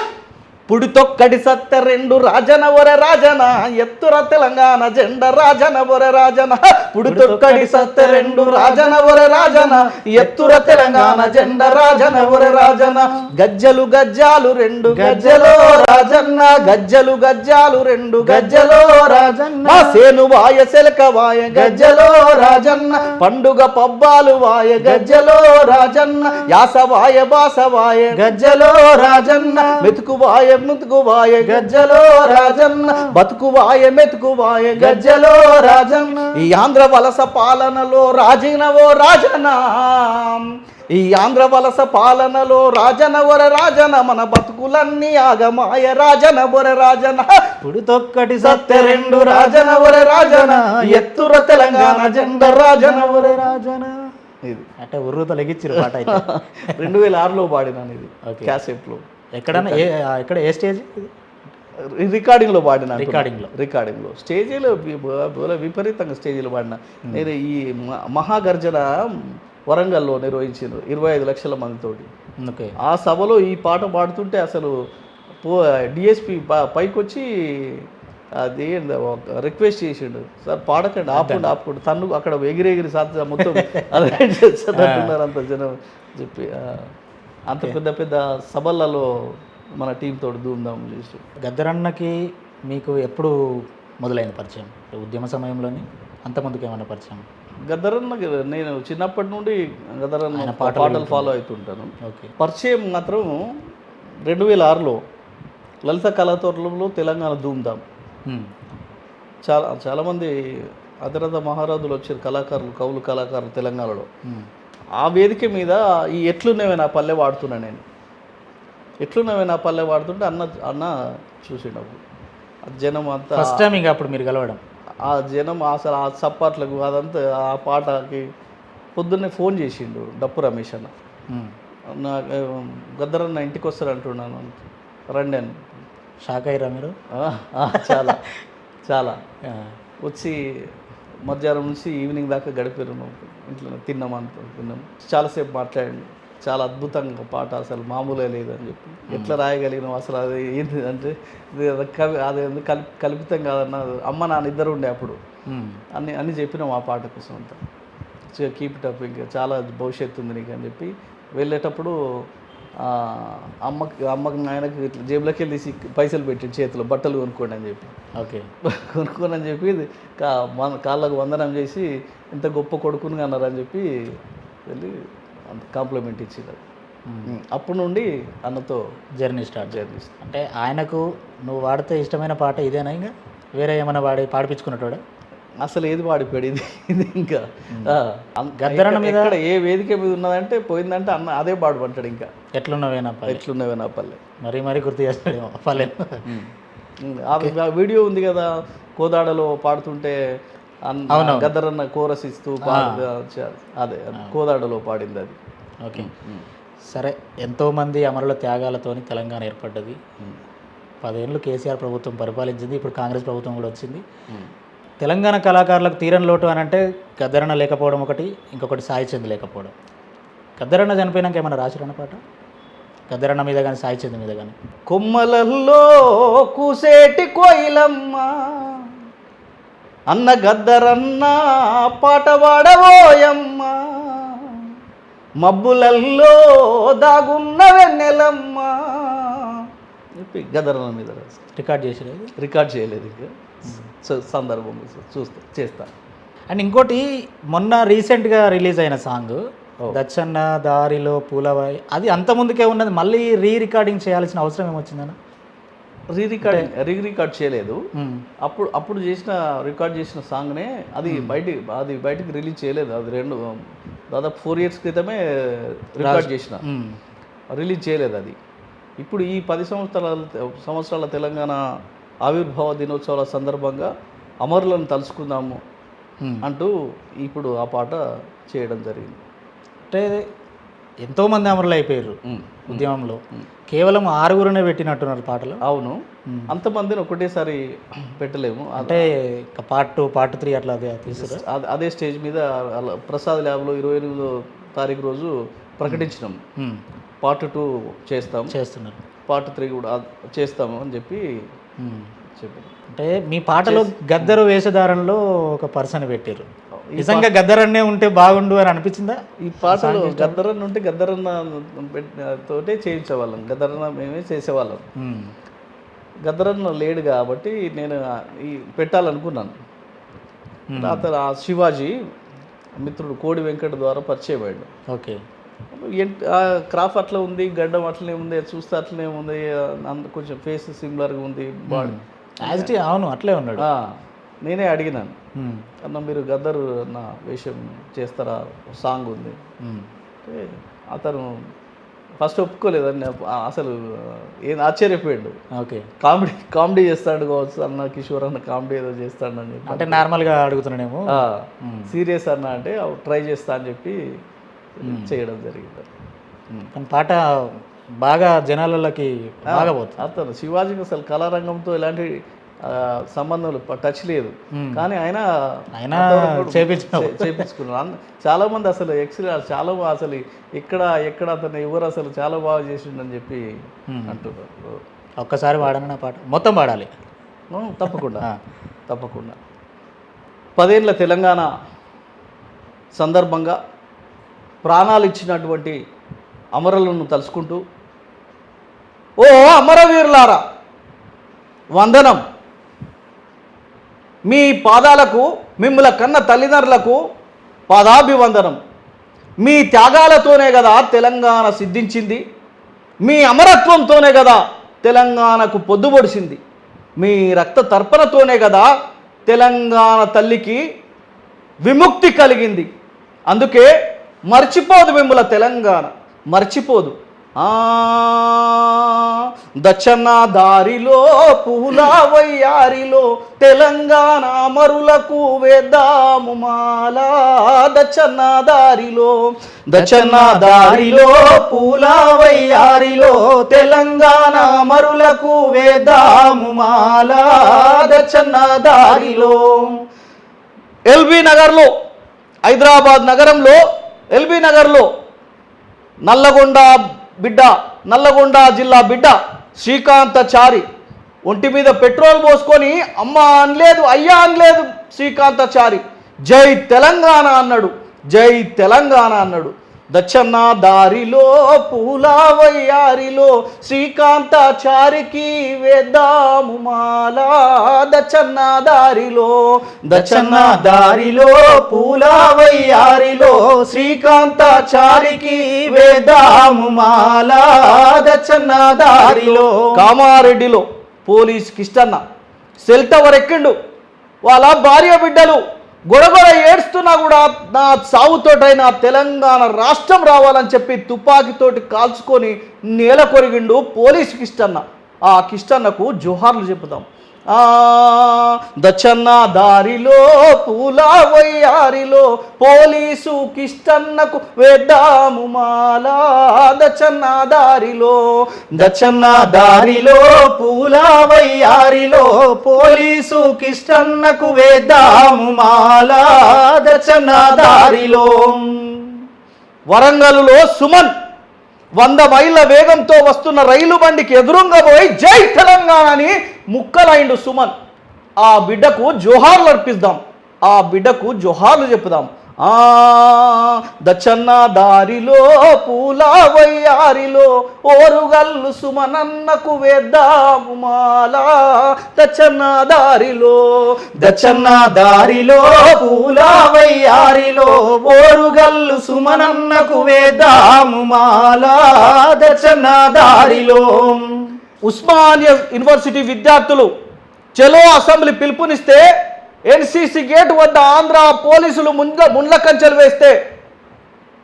పుడితొక్కడి సత్త 2 రాజనవర రాజన ఎత్తుర తెలంగాణ జెండ రాజనవర రాజన, పుడితొక్కడి సత్త 2 రాజనవర రాజన ఎత్తుర తెలంగాణ జెండ రాజనవర రాజన, గజ్జలు గజ్జాలు 2 గజ్జలో రాజన్న, గజ్జలు గజ్జాలు 2 గజ్జలో రాజన్న, సేను వాయ సెలక వాయ గజ్జలో రాజన్న, పండుగ పబ్బాలు వాయ గజ్జలో రాజన్న, యాసవాయ బాసవాయ గజ్జలో రాజన్న, మెతుకువాయ ముతుకువాయ గజ్జలో రాజన్న, బతుకువాయ మెతుకువాయ గజ్జలో రాజన్న, ఈ ఆంధ్ర వలస పాలనలో రాజినవో రాజన, ఈ ఆంధ్ర వలస పాలనలో రాజనవర రాజన, మన బతుకులన్నీ ఆగమాయ రాజనవర రాజన, పుడితొక్కటి సత్తె 2 రాజనవర రాజన ఎత్తుర తెలంగాణ జెండ రాజనవర రాజన. ఇది అంటే ఉర్రు తొలగిచ్చిరు పాట అయితే 2006లో పాడినాను ఇది క్యాసెట్లో. ఎక్కడ ఏ స్టేజ్? రికార్డింగ్లో పాడిన. రికార్డింగ్లో స్టేజీలో విపరీతంగా స్టేజీలో పాడిన. నేను ఈ మహాగర్జన వరంగల్లో నిర్వహించారు 25 లక్షల మందితోటి. ఆ సభలో ఈ పాట పాడుతుంటే అసలు డిఎస్పి పైకి వచ్చి అది రిక్వెస్ట్ చేసిండు, సార్ పాడకండి, ఆపుకుండు తన్ను అక్కడ ఎగిరెగిరి సాధ్య మొత్తం అదే చేస్తున్నారు అంత జనం చెప్పి. అంత పెద్ద సభలలో మన టీంతో ధూమ్ధామ్ చేసి. గద్దరన్నకి మీకు ఎప్పుడు మొదలైన పరిచయం? ఉద్యమ సమయంలోని అంతమందికి ఏమైనా పరిచయం? గద్దరన్నకి నేను చిన్నప్పటి నుండి గద్దరన్న పాటలు ఫాలో అవుతుంటాను. పరిచయం మాత్రం 2006లో లలిత కళాతోరణంలో తెలంగాణ ధూమ్ధామ్. చాలామంది అతిరథ మహారాజులు వచ్చారు, కళాకారులు, కవులు కళాకారులు తెలంగాణలో. ఆ వేదిక మీద ఈ ఎట్లున్నవే నా పల్లె వాడుతున్నా నేను, ఎట్లున్నవే నా పల్లె వాడుతుంటే అన్న చూసినప్పుడు జనం అంతా ఫస్ట్ టైం ఇంకా అప్పుడు మీరు కలవడం, ఆ జనం అసలు ఆ సప్పాట్లకు అదంతా ఆ పాటకి పొద్దున్నే ఫోన్ చేసిండు డప్పు రమేష్ అన్న, నాకు గద్దరన్న ఇంటికి వస్తారు అంటున్నాను, రండి అని. షాక్ అయ్యారా మీరు? చాలా చాలా వచ్చి మధ్యాహ్నం నుంచి ఈవినింగ్ దాకా గడిపారు, ఇంట్లో తిన్నాం. చాలాసేపు మాట్లాడండి, చాలా అద్భుతంగా పాట, అసలు మామూలుగా లేదని చెప్పి, ఎట్లా రాయగలిగినాం అసలు, అది ఏంటి అంటే అది కల్పితం కాదన్న, అమ్మ నాన్న ఇద్దరు ఉండే అప్పుడు అన్నీ చెప్పినాం ఆ పాట కోసం అంతా. కీప్ ఇట్ అప్, ఇంకా చాలా భవిష్యత్తు ఉంది నీకు అని చెప్పి వెళ్ళేటప్పుడు అమ్మకి నాయనకి జేబులోకి వెళ్ళి తీసి పైసలు పెట్టి చేతిలో బట్టలు కొనుక్కోండి అని చెప్పి, కొనుక్కోండి అని చెప్పి కాళ్ళకు వందనం చేసి ఇంత గొప్ప కొడుకుని అన్నారని చెప్పి వెళ్ళి అంత కాంప్లిమెంట్ ఇచ్చింది. అప్పటి నుండి అన్నతో జర్నీ స్టార్ట్. అంటే ఆయనకు నువ్వు వాడితే ఇష్టమైన పాట ఇదేనా, ఇంకా వేరే ఏమైనా పాడిపించుకున్నట్టు? అసలు ఏది పాడిపోయాడు ఇది ఇంకా గద్దరన్న మీద ఎక్కడ ఏ వేదిక మీద ఉన్నదంటే పోయిందంటే అన్న అదే పాడుపంటాడు ఇంకా ఎట్లున్నవేనా పల్లె ఎట్లున్నవే నా పల్లె మరీ గుర్తు చేస్తాడేమో పల్లె. ఆ వీడియో ఉంది కదా కోదాడలో పాడుతుంటే గద్దరన్న కోరస్ ఇస్తూ అదే కోదాడలో పాడింది అది. ఓకే సరే, ఎంతోమంది అమరుల త్యాగాలతోని తెలంగాణ ఏర్పడ్డది. 10 ఏళ్ళు కేసీఆర్ ప్రభుత్వం పరిపాలించింది, ఇప్పుడు కాంగ్రెస్ ప్రభుత్వం కూడా వచ్చింది. తెలంగాణ కళాకారులకు తీరని లోటు అని అంటే గద్దరన్న లేకపోవడం ఒకటి, ఇంకొకటి సాయి చంద్ లేకపోవడం. గద్దరన్న చనిపోయినాక ఏమైనా రాసిరన్న పాట గద్దరన్న మీద కానీ సాయి చంద్ మీద కానీ? కొమ్మలల్లో కూసేటి కోయిలమ్మ అన్న గద్దరన్న పాట పాడబోయమ్మ, మబ్బులల్లో దాగున్న వెన్నెలమ్మ చెప్పి గద్దరన్న మీద రికార్డ్ చేసేది. రికార్డ్ చేయలేదు ఇంకా సందర్భం చేస్తాను. అండ్ ఇంకోటి మొన్న రీసెంట్గా రిలీజ్ అయిన సాంగ్ దచ్చన్న దారిలో పూలవాయి, అది అంత ముందుకే ఉన్నది, మళ్ళీ రికార్డింగ్ చేయాల్సిన అవసరం ఏమొచ్చిందన్న? రికార్డ్ చేయలేదు. అప్పుడు రికార్డ్ చేసిన సాంగ్నే అది బయటికి రిలీజ్ చేయలేదు. అది దాదాపు 4 years క్రితమే రికార్డ్ చేసిన, రిలీజ్ చేయలేదు అది. ఇప్పుడు ఈ 10 సంవత్సరాల తెలంగాణ ఆవిర్భావ దినోత్సవాల సందర్భంగా అమరులను తలుచుకుందాము అంటూ ఇప్పుడు ఆ పాట చేయడం జరిగింది. అంటే ఎంతోమంది అమరులు అయిపోయారు ఉద్యమంలో, కేవలం 6గురునే పెట్టినట్టున్నారు పాటలు. అవును, అంతమందిని ఒకటేసారి పెట్టలేము. అంటే పార్ట్ 2, పార్ట్ 3 అట్లా తీసుకురా. అదే స్టేజ్ మీద ప్రసాద్ ల్యాబ్లో 28వ తారీఖు రోజు ప్రకటించినాం. పార్ట్ 2 చేస్తున్నారు, పార్ట్ 3 కూడా చేస్తాము అని చెప్పి చెప్పారు. అంటే మీ పాటలో గద్దరు వేషధారణలో ఒక పర్సన్ పెట్టారు, నిజంగా గద్దరన్నే ఉంటే బాగుండు అని అనిపించిందా? ఈ పాటలో గద్దరన్న ఉంటే గద్దరన్న తోటే చేయించేవాళ్ళం, గద్దరన్న మేమే చేసేవాళ్ళం. గద్దరన్న లేడు కాబట్టి నేను పెట్టాలనుకున్నాను. అతను ఆ శివాజీ మిత్రుడు కోడి వెంకట ద్వారా పరిచయం అయ్యాడు. ఓకే, క్రాఫ్ అట్లా ఉంది, గడ్డం అట్లనే ఉంది, చూస్తే అట్లనే ఉంది, కొంచెం ఫేస్ సిమిలర్గా ఉంది, బాడీ అవును అట్లే ఉన్నాడు. నేనే అడిగినాను, అన్న మీరు గద్దరు నా వేషం చేస్తారా, సాంగ్ ఉంది. అతను ఫస్ట్ ఒప్పుకోలేదండి, అసలు ఏం ఆశ్చర్యపోయాడు. ఓకే, కామెడీ చేస్తాడు కావచ్చు అన్న, కిషోర్ అన్న కామెడీ ఏదో చేస్తాడు అని చెప్పి. అంటే నార్మల్గా అడుగుతున్నాడేమో. సీరియస్ అన్న అంటే ట్రై చేస్తా అని చెప్పి చేయడం జరిగింది. కానీ పాట బాగా జనాలకి బాగా పోతుంది. అతను శివాజీకి అసలు కళారంగంతో ఎలాంటి సంబంధం టచ్ లేదు, కానీ ఆయన చేపించుకున్నాడు. చాలా మంది అసలు చాలా అసలు ఎక్కడ అతను ఎవరు అసలు చాలా బాగా చేసిండని చెప్పి అంటున్నారు. ఒక్కసారి వాడన పాట మొత్తం పాడాలి. తప్పకుండా 10 ఏళ్ళ తెలంగాణ సందర్భంగా ప్రాణాలు ఇచ్చినటువంటి అమరులను తలుచుకుంటూ, ఓ అమరవీరులారా వందనం, మీ పాదాలకు మిమ్మల కన్న తల్లిదండ్రులకు పాదాభివందనం. మీ త్యాగాలతోనే కదా తెలంగాణ సిద్ధించింది, మీ అమరత్వంతోనే కదా తెలంగాణకు పొద్దుబొడిసింది, మీ రక్త తర్పణతోనే కదా తెలంగాణ తల్లికి విముక్తి కలిగింది. అందుకే మర్చిపోదు మిమ్మల తెలంగాణ, మర్చిపోదు. దచ్చన్న దారిలో పూల వయ్యారిలో తెలంగాణ అమరులకు వేద్దాము మాల. దచ్చన్న దారిలో పూల వయ్యారిలో తెలంగాణ అమరులకు వేద్దాము మాల. దచ్చన్న దారిలో ఎల్బీ నగర్లో, హైదరాబాద్ నగరంలో ఎల్బీ నగర్లో నల్లగొండ జిల్లా బిడ్డ శ్రీకాంతాచారి ఒంటి మీద పెట్రోల్ పోసుకొని అమ్మ అనలేదు, అయ్యా అనలేదు. శ్రీకాంతాచారి జై తెలంగాణ అన్నాడు, జై తెలంగాణ అన్నాడు. దచ్చన్న దారిలో పూల వయ్యారిలో శ్రీకాంతాచారికి వేద్దాము మాల. దచ్చన్న దారిలో పూల వయ్యారిలో శ్రీకాంతాచారికి వేద్దాము మాల. దచ్చన్న దారిలో కామారెడ్డిలో పోలీస్ కిష్టన్న సెల్ టవర్ ఎక్కిండు, వాళ్ళ భార్య బిడ్డలు గొడగొడ ఏడుస్తున్నా కూడా నా సావుతోటైనా తెలంగాణ రాష్ట్రం రావాలని చెప్పి తుపాకీతోటి కాల్చుకొని నేల కొరిగిండు పోలీసు కిష్టన్న. ఆ కిష్టన్నకు జోహార్లు చెప్పుదాం. దచ్చన్న దారిలో పూల వయ్యారిలో పోలీసు కిష్టన్నకు వేద్దాము మాలా. దచ్చన్న దారిలో పూల వయ్యారిలో పోలీసు కిష్టన్నకు వేద్దాము మాలా. దచ్చన్న దారిలో. వరంగల్లో సుమన్ 100 మైళ్ళ వేగంతో వస్తున్న రైలు బండికి ఎదురుంగా పోయి జై తెలంగాణ అని ముక్కలైండు సుమన్. ఆ బిడ్డకు జోహార్లు అర్పిద్దాం, ఆ బిడ్డకు జోహార్లు చెప్పుదాం. దచ్చన్న దారిలో పూల వయ్యారిలో ఓరుగల్లు సుమనన్నకు వేద్దాము మాలా. దచ్చన్న దారిలో పూల వయ్యారిలో ఓరుగల్లు సుమనన్నకు వేద్దాము మాలా. దచ్చన్న దారిలో. ఉస్మానియా యూనివర్సిటీ విద్యార్థులు చలో అసెంబ్లీ పిలుపునిస్తే ఎన్సీసీ గేట్ వద్ద ఆంధ్ర పోలీసులు ముండ్ల కంచెలు వేస్తే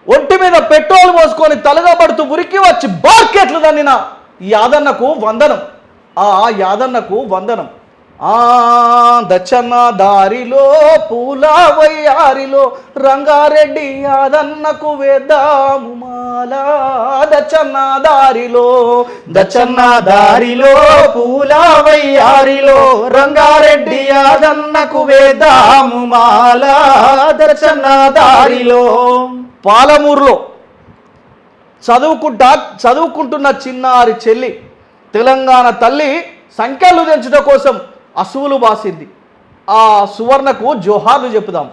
ఒంటి మీద పెట్రోల్ పోసుకొని తలగబడుతూ ఉరికి వచ్చి బార్కెట్లు దన్నిన యాదన్నకు వందనం. యాదన్నకు వందనం. దచ్చన్న దారిలో పూల వయ్యారిలో రంగారెడ్డి యాదన్నకు వేద్దాము మాలా. దచ్చన్న దారిలో పూల వయ్యారిలో రంగారెడ్డి యాదన్నకు వేద్దాము మాలా. దచ్చన్న దారిలో. పాలమూరులో చదువుకుంటున్న చిన్నారి చెల్లి తెలంగాణ తల్లి సంఖ్యలు తెంచడం కోసం అసువులు బాసింది. ఆ సువర్ణకు జోహార్లు చెప్పుదాం.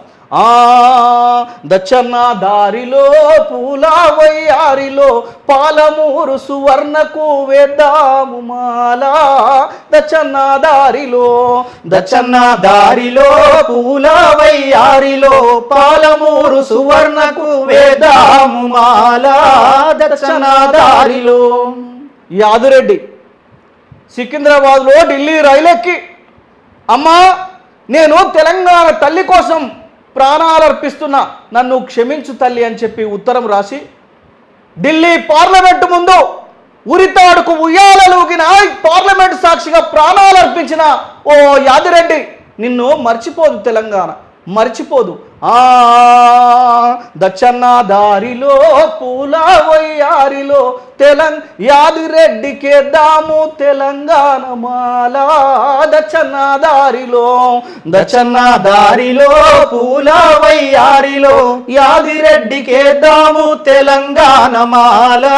దచ్చన్న దారిలో పూల వయ్యారిలో పాలమూరు సువర్ణకు వేద్దాము మాలా. దచ్చన్న దారిలో పూల వయ్యారిలో పాలమూరు సువర్ణకు వేద్దాము మాలా. దచ్చన్న దారిలో. యాదిరెడ్డి సికింద్రాబాద్లో ఢిల్లీ రైలెక్కి అమ్మా నేను తెలంగాణ తల్లి కోసం ప్రాణాలు అర్పిస్తున్నా, నన్ను క్షమించు తల్లి అని చెప్పి ఉత్తరం రాసి ఢిల్లీ పార్లమెంటు ముందు ఉరితాడుకు ఉయ్యాలూగిన పార్లమెంటు సాక్షిగా ప్రాణాలు అర్పించిన ఓ యాదిరెడ్డి నిన్ను మర్చిపోదు తెలంగాణ, మర్చిపోదు. దచ్చన్న దారిలో పూల వయ్యారిలో యాదిరెడ్డికేద్దాము తెలంగాణ మాలా. దచ్చన్న దారిలో పూల వయ్యారిలో యాదిరెడ్డికేద్దాము తెలంగాణ మాలా.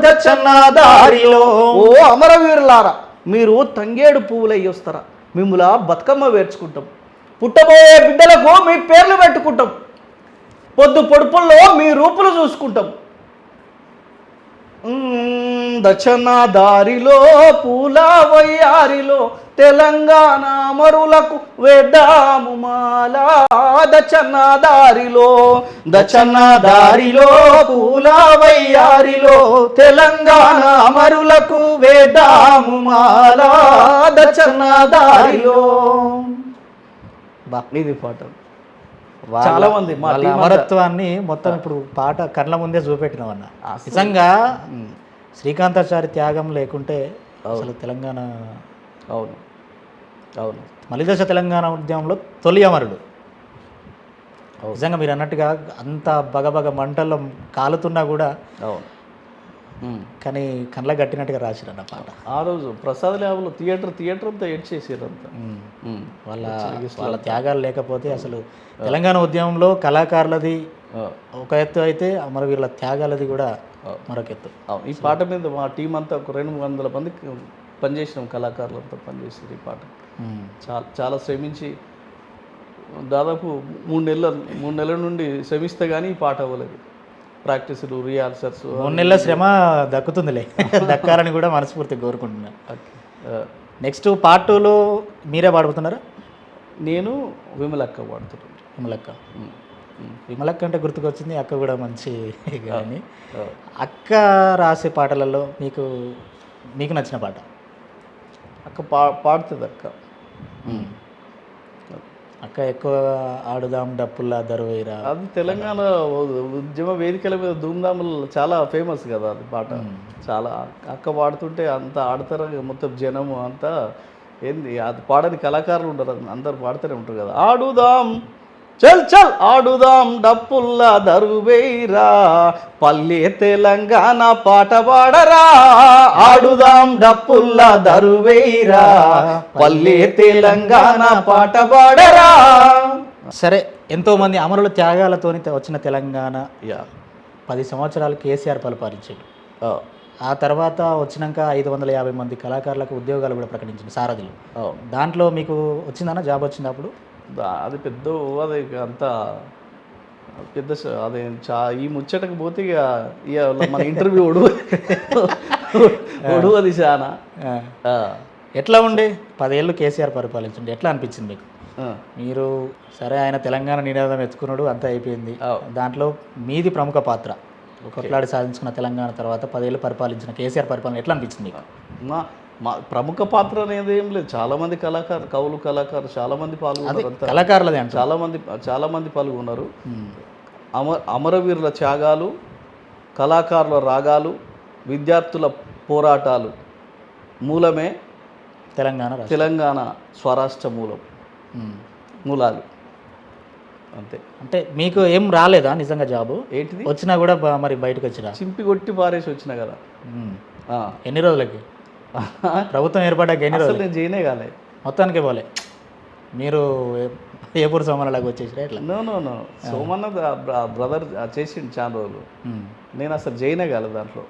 దచ్చన్న దారిలో. ఓ అమరవీరులారా, మీరు తంగేడు పువ్వులయ్యి వస్తారా? మిమ్ముల బతుకమ్మ వేర్చుకుంటాం, పుట్టబోయే బిడ్డలకు మీ పేర్లు పెట్టుకుంటాం, పొద్దు పొడుపుల్లో మీ రూపులు చూసుకుంటాం. దచ్చన్న దారిలో పూల వయ్యారిలో తెలంగాణ అమరులకు వేద్దాము మాలా. దచ్చన్న దారిలో పూల వయ్యారిలో తెలంగాణ అమరులకు వేద్దాము మాలా. దచ్చన్న దారిలో. ఇది పాట చాలా మంది వాళ్ళ అమరత్వాన్ని మొత్తం ఇప్పుడు పాట కళ్ళ ముందే చూపెట్టినాం అన్న. నిజంగా శ్రీకాంతాచారి త్యాగం లేకుంటే అసలు తెలంగాణ. అవును అవును. మలిదశ తెలంగాణ ఉద్యమంలో తొలి అమరుడు. నిజంగా మీరు అన్నట్టుగా అంత బగబగ మంటల్లో కాలుతున్నా కూడా కానీ కళ్ళ గట్టినట్టుగా రాసిరన్న పాట. ఆ రోజు ప్రసాద్ ల్యాబ్లో థియేటర్ అంతా ఏడ్చేసారు అంతా. వాళ్ళ త్యాగాలు లేకపోతే అసలు తెలంగాణ ఉద్యమంలో కళాకారులది ఒక ఎత్తు అయితే అమరవీరుల త్యాగాలది కూడా మరొక ఎత్తు. ఈ పాట మీద మా టీం అంతా ఒక 200 మందికి పనిచేసినాం, కళాకారులంతా పనిచేసారు. ఈ పాట చాలా శ్రమించి దాదాపు 3 నెలల నుండి శ్రమిస్తే కానీ ఈ పాట అవ్వలేదు. ప్రాక్టీసులు, రిహార్సల్స్, 3 నెలల శ్రమ దక్కుతుందిలే, దక్కాలని కూడా మనస్ఫూర్తిగా కోరుకుంటున్నా. నెక్స్ట్ పార్ట్ 2లో మీరే పాడుతున్నారా? నేను విమలక్క పాడుతున్నాను. విమలక్క అంటే గుర్తుకొచ్చింది, అక్క కూడా మంచి కానీ. అక్క రాసే పాటలలో మీకు నచ్చిన పాట? అక్క పాడుతుంది. అక్క అక్క ఎక్కువ ఆడుదాం డప్పుల్లా దరువేరా. అది తెలంగాణ ఉద్యమ వేదికల మీద ధూమ్ధాములు చాలా ఫేమస్ కదా అది పాట. చాలా అక్క పాడుతుంటే అంత ఆడతారు మొత్తం జనము అంతా. ఏంది అది పాడని కళాకారులు ఉంటారు, అందరు పాడుతూనే ఉంటారు కదా. ఆడుదాం చల్ చల్ ఆడుదాం డప్పుల్లా దరువేరా, పల్లె తెలంగాణ పాట పాడరా. ఆడుదాం డప్పుల్లా దరువేరా, పల్లె తెలంగాణ పాట పాడరా. సరే, ఎంతోమంది అమరుల త్యాగాలతోని వచ్చిన తెలంగాణ యా 10 సంవత్సరాలు కేసీఆర్ పరిపాలించాడు. ఆ తర్వాత వచ్చినాక 550 మంది కళాకారులకు ఉద్యోగాలు కూడా ప్రకటించింది సారథులు. దాంట్లో మీకు వచ్చిందన్న జాబ్ వచ్చింది అప్పుడు? అది పెద్ద అది అంత పెద్ద అదే ఈ ముచ్చటకు పోతే ఇక మన ఇంటర్వ్యూ ఒడువు అది చాలా. ఎట్లా ఉండే 10 ఏళ్ళు కేసీఆర్ పరిపాలించండి, ఎట్లా అనిపించింది మీకు? మీరు సరే ఆయన తెలంగాణ నినాదం ఎత్తుకున్నాడు, అంతా అయిపోయింది. దాంట్లో మీది ప్రముఖ పాత్ర. కొట్లాడి సాధించుకున్న తెలంగాణ తర్వాత 10 ఏళ్ళు పరిపాలించిన కేసీఆర్ పరిపాలన ఎట్లా అనిపించింది మీకు? మా ప్రముఖ పాత్ర అనేది ఏం లేదు. చాలామంది కళాకారు కవులు కళాకారులు చాలామంది పాల్గొన్నారు. కళాకారులదే అంటే చాలామంది పాల్గొన్నారు. అమరవీరుల త్యాగాలు, కళాకారుల రాగాలు, విద్యార్థుల పోరాటాలు మూలమే తెలంగాణ స్వరాష్ట్ర మూలాలు. అంతే. అంటే మీకు ఏం రాలేదా నిజంగా జాబు? ఏంటిది వచ్చినా కూడా మరి బయటకు వచ్చినా చింపి కొట్టి పారేసి వచ్చినా కదా. ఎన్ని రోజులకి ప్రభుత్వం ఏర్పడ్డాక ఎన్ని రోజులు? నేను చేయనే కాలే, మొత్తానికే పోలే. మీరు ఏపూరు సోమన్నలాగా వచ్చేసిరా ఇట్లా? నో సోమన్న బ్రదర్ చేసిండు చాలా రోజులు. నేను అసలు చేయనే కాలేదు దాంట్లో.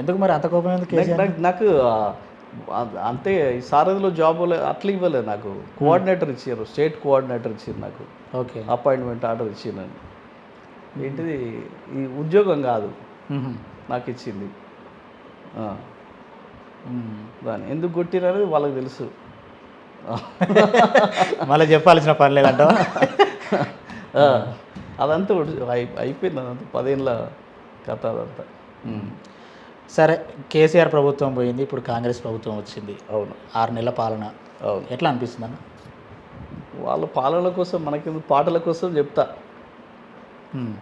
ఎందుకు మరి అంత కోపం ఎందుకు? నాకు అంతే సారథిలో జాబ్ అట్లా ఇవ్వలేదు. నాకు కోఆర్డినేటర్ ఇచ్చారు, స్టేట్ కోఆర్డినేటర్ ఇచ్చారు నాకు. ఓకే, అపాయింట్మెంట్ ఆర్డర్ ఇచ్చింది. ఏంటిది ఈ ఉద్యోగం కాదు నాకు ఇచ్చింది. దాన్ని ఎందుకు కొట్టినది వాళ్ళకి తెలుసు. మళ్ళీ చెప్పాల్సిన పని లేదంట. అదంతా అయిపోయింది, అదంతా 10 ఏళ్ళ కథ అదంతా. సరే, కేసీఆర్ ప్రభుత్వం పోయింది, ఇప్పుడు కాంగ్రెస్ ప్రభుత్వం వచ్చింది. అవును, 6 నెలల పాలన. అవును. ఎట్లా అనిపిస్తుంది అన్న? వాళ్ళ పాలన కోసం మనకి పాటల కోసం చెప్తా,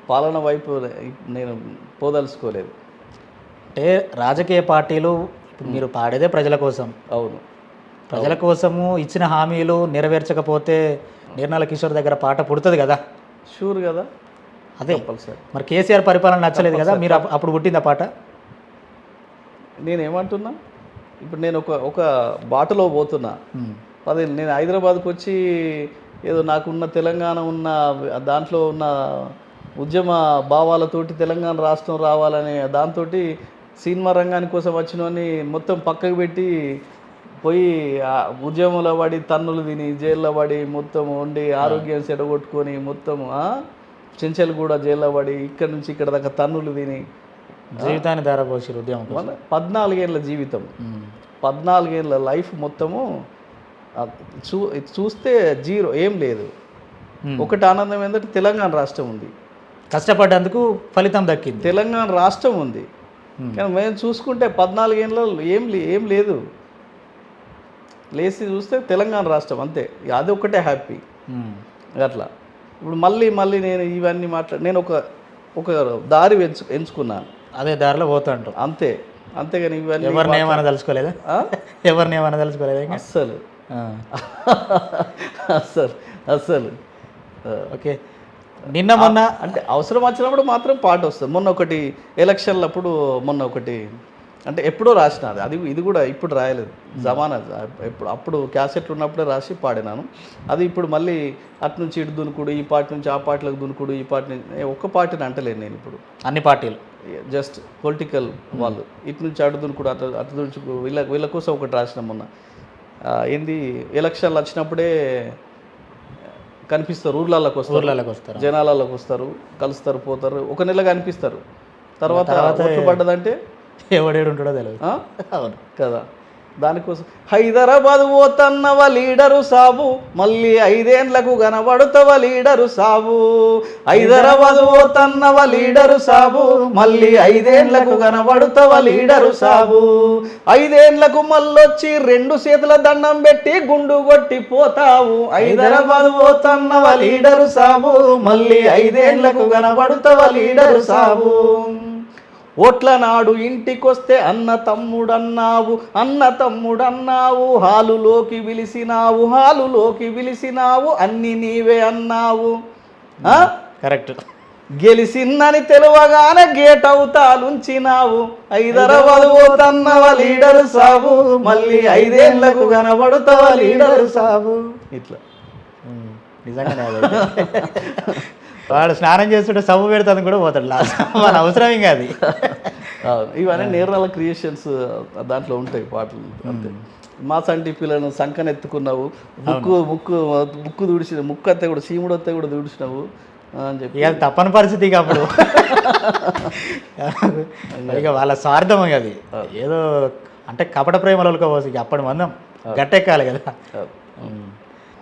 పాలన వైపు నేను పోదలుచుకోలేదు. అంటే రాజకీయ పార్టీలు మీరు పాడేదే ప్రజల కోసం. అవును, ప్రజల కోసము ఇచ్చిన హామీలు నెరవేర్చకపోతే నిర్మల కిషోర్ దగ్గర పాట పుడుతుంది కదా. షూర్ కదా. అదే మరి కేసీఆర్ పరిపాలన నచ్చలేదు కదా, మీరు అప్పుడు పుట్టింది ఆ పాట. నేనేమంటున్నా, ఇప్పుడు నేను ఒక బాటలో పోతున్నా. నేను హైదరాబాద్కి వచ్చి ఏదో నాకున్న తెలంగాణ ఉన్న దాంట్లో ఉన్న ఉద్యమ భావాలతోటి తెలంగాణ రాష్ట్రం రావాలనే దాంతో సినిమా రంగాని కోసం వచ్చినవని మొత్తం పక్కకు పెట్టి పోయి ఉద్యమంలో పడి తన్నులు తిని జైల్లో పడి మొత్తం వండి ఆరోగ్యం చెడగొట్టుకొని మొత్తం చెంచలు కూడా జైల్లో పడి ఇక్కడి నుంచి ఇక్కడ దాకా తన్నులు తిని జీవితాన్ని ధారపోసి ఉద్యమం 14 ఏళ్ళ జీవితం, 14 ఏళ్ళ లైఫ్ మొత్తము చూస్తే జీరో, ఏం లేదు. ఒకటి ఆనందం ఏంటంటే తెలంగాణ రాష్ట్రం ఉంది, కష్టపడ్డందుకు ఫలితం దక్కింది. తెలంగాణ రాష్ట్రం ఉంది, కానీ మేము చూసుకుంటే 14 ఏళ్ళలో ఏం లేదు. లేచి చూస్తే తెలంగాణ రాష్ట్రం అంతే, అది ఒక్కటే హ్యాపీ. అట్లా ఇప్పుడు మళ్ళీ నేను ఇవన్నీ నేను ఒక దారి ఎంచుకున్నాను, అదే దారిలో పోతాంటాం అంతే. అంతేగాని ఇవన్నీ ఎవరిని ఏమైనా తలుచుకోలేదా? ఎవరిని ఏమైనా తలుచుకోలేదా? అస్సలు అస్సలు అస్సలు. ఓకే, నిన్న మొన్న అంటే అవసరం వచ్చినప్పుడు మాత్రం పాట వస్తుంది. మొన్న ఒకటి ఎలక్షన్లప్పుడు అంటే ఎప్పుడో రాసిన ఇది కూడా ఇప్పుడు రాయలేదు. జమానా అప్పుడు క్యాసెట్లు ఉన్నప్పుడే రాసి పాడినాను. అది ఇప్పుడు మళ్ళీ అటు నుంచి ఇటు దునుకుడు, ఈ పార్టీ నుంచి ఆ పార్టీలకు దునుకుడు, ఈ పార్టీ ఒక్క పార్టీని అంటలేను నేను ఇప్పుడు. అన్ని పార్టీలు జస్ట్ పొలిటికల్ వాళ్ళు ఇటు నుంచి అటు దునుకుడు, అటు దునుచుకు వీళ్ళ కోసం ఒకటి రాసిన మొన్న. ఏంది ఎలక్షన్లు వచ్చినప్పుడే కనిపిస్తారు, ఊర్లలోకి వస్తారు, జనాలలోకి వస్తారు, కలుస్తారు, పోతారు, 1 నెల కనిపిస్తారు. తర్వాత ఓట్లు పడ్డదంటే ఎవడేడు ఉంటాడో తెలియదు. అవును కదా. దానికోసం హైదరాబాద్ పోతన్నవ లీడరు సాబు మళ్ళీ 5 ఏండ్లకు కనబడుతవ లీడరు సాబు హైదరాబాద్ పోతన్నవ లీడరు సాబు మళ్ళీ 5 ఏండ్లకు కనబడుతవ లీడరు సాబు 5 ఏండ్లకు మళ్ళొచ్చి 2 చేతుల దండం పెట్టి గుండు కొట్టి పోతావు హైదరాబాద్ పోతన్నవ లీడరు సాబు మళ్ళీ 5 ఏండ్లకు కనబడుతవ లీడరు సాబు ఓట్ల నాడు ఇంటికొస్తే అన్న తమ్ముడన్నావు హాలులోకి పిలిచినావు అన్ని నీవే అన్నావు correct. గెలిసిందని తెలువగానే gate అవుతాలుంచినావు Hyderabad పోతన్నవ leader Sabu మళ్ళీ 5 ఏండ్లకు కనబడుతవ లీడరు సాబు ఇట్లా నిజంగానే వాడు స్నానం చేస్తుంటే సబ్బు పెడతాను కూడా పోతాడు లాస్ట్ మన అవసరం ఇంకా అది. ఇవన్నీ నేరాల క్రియేషన్స్ దాంట్లో ఉంటాయి పాటలు అంతే. మా సంటి పిల్లను సంకనెత్తుకున్నావు ముక్కు దుడిచిన ముక్కు అంతా కూడా చీముడు అంతా కూడా దుడిచినావు అని చెప్పి ఇక తప్పని పరిస్థితి ఇక అప్పుడు ఇక వాళ్ళ స్వార్థం ఇక అది ఏదో అంటే కపట ప్రేమలకు ఇక అప్పటి మందం గట్టెక్కాలి కదా.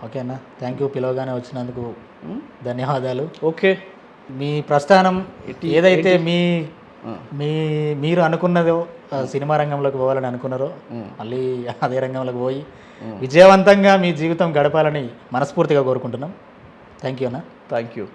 ఓకే అన్న, థ్యాంక్ యూ. పిలవగానే వచ్చినందుకు ధన్యవాదాలు. ఓకే, మీ ప్రస్థానం ఏదైతే మీరు అనుకున్నదో సినిమా రంగంలోకి పోవాలని అనుకున్నారో మళ్ళీ అదే రంగంలోకి పోయి విజయవంతంగా మీ జీవితం గడపాలని మనస్ఫూర్తిగా కోరుకుంటున్నాం. థ్యాంక్ యూ అన్న. Thank you.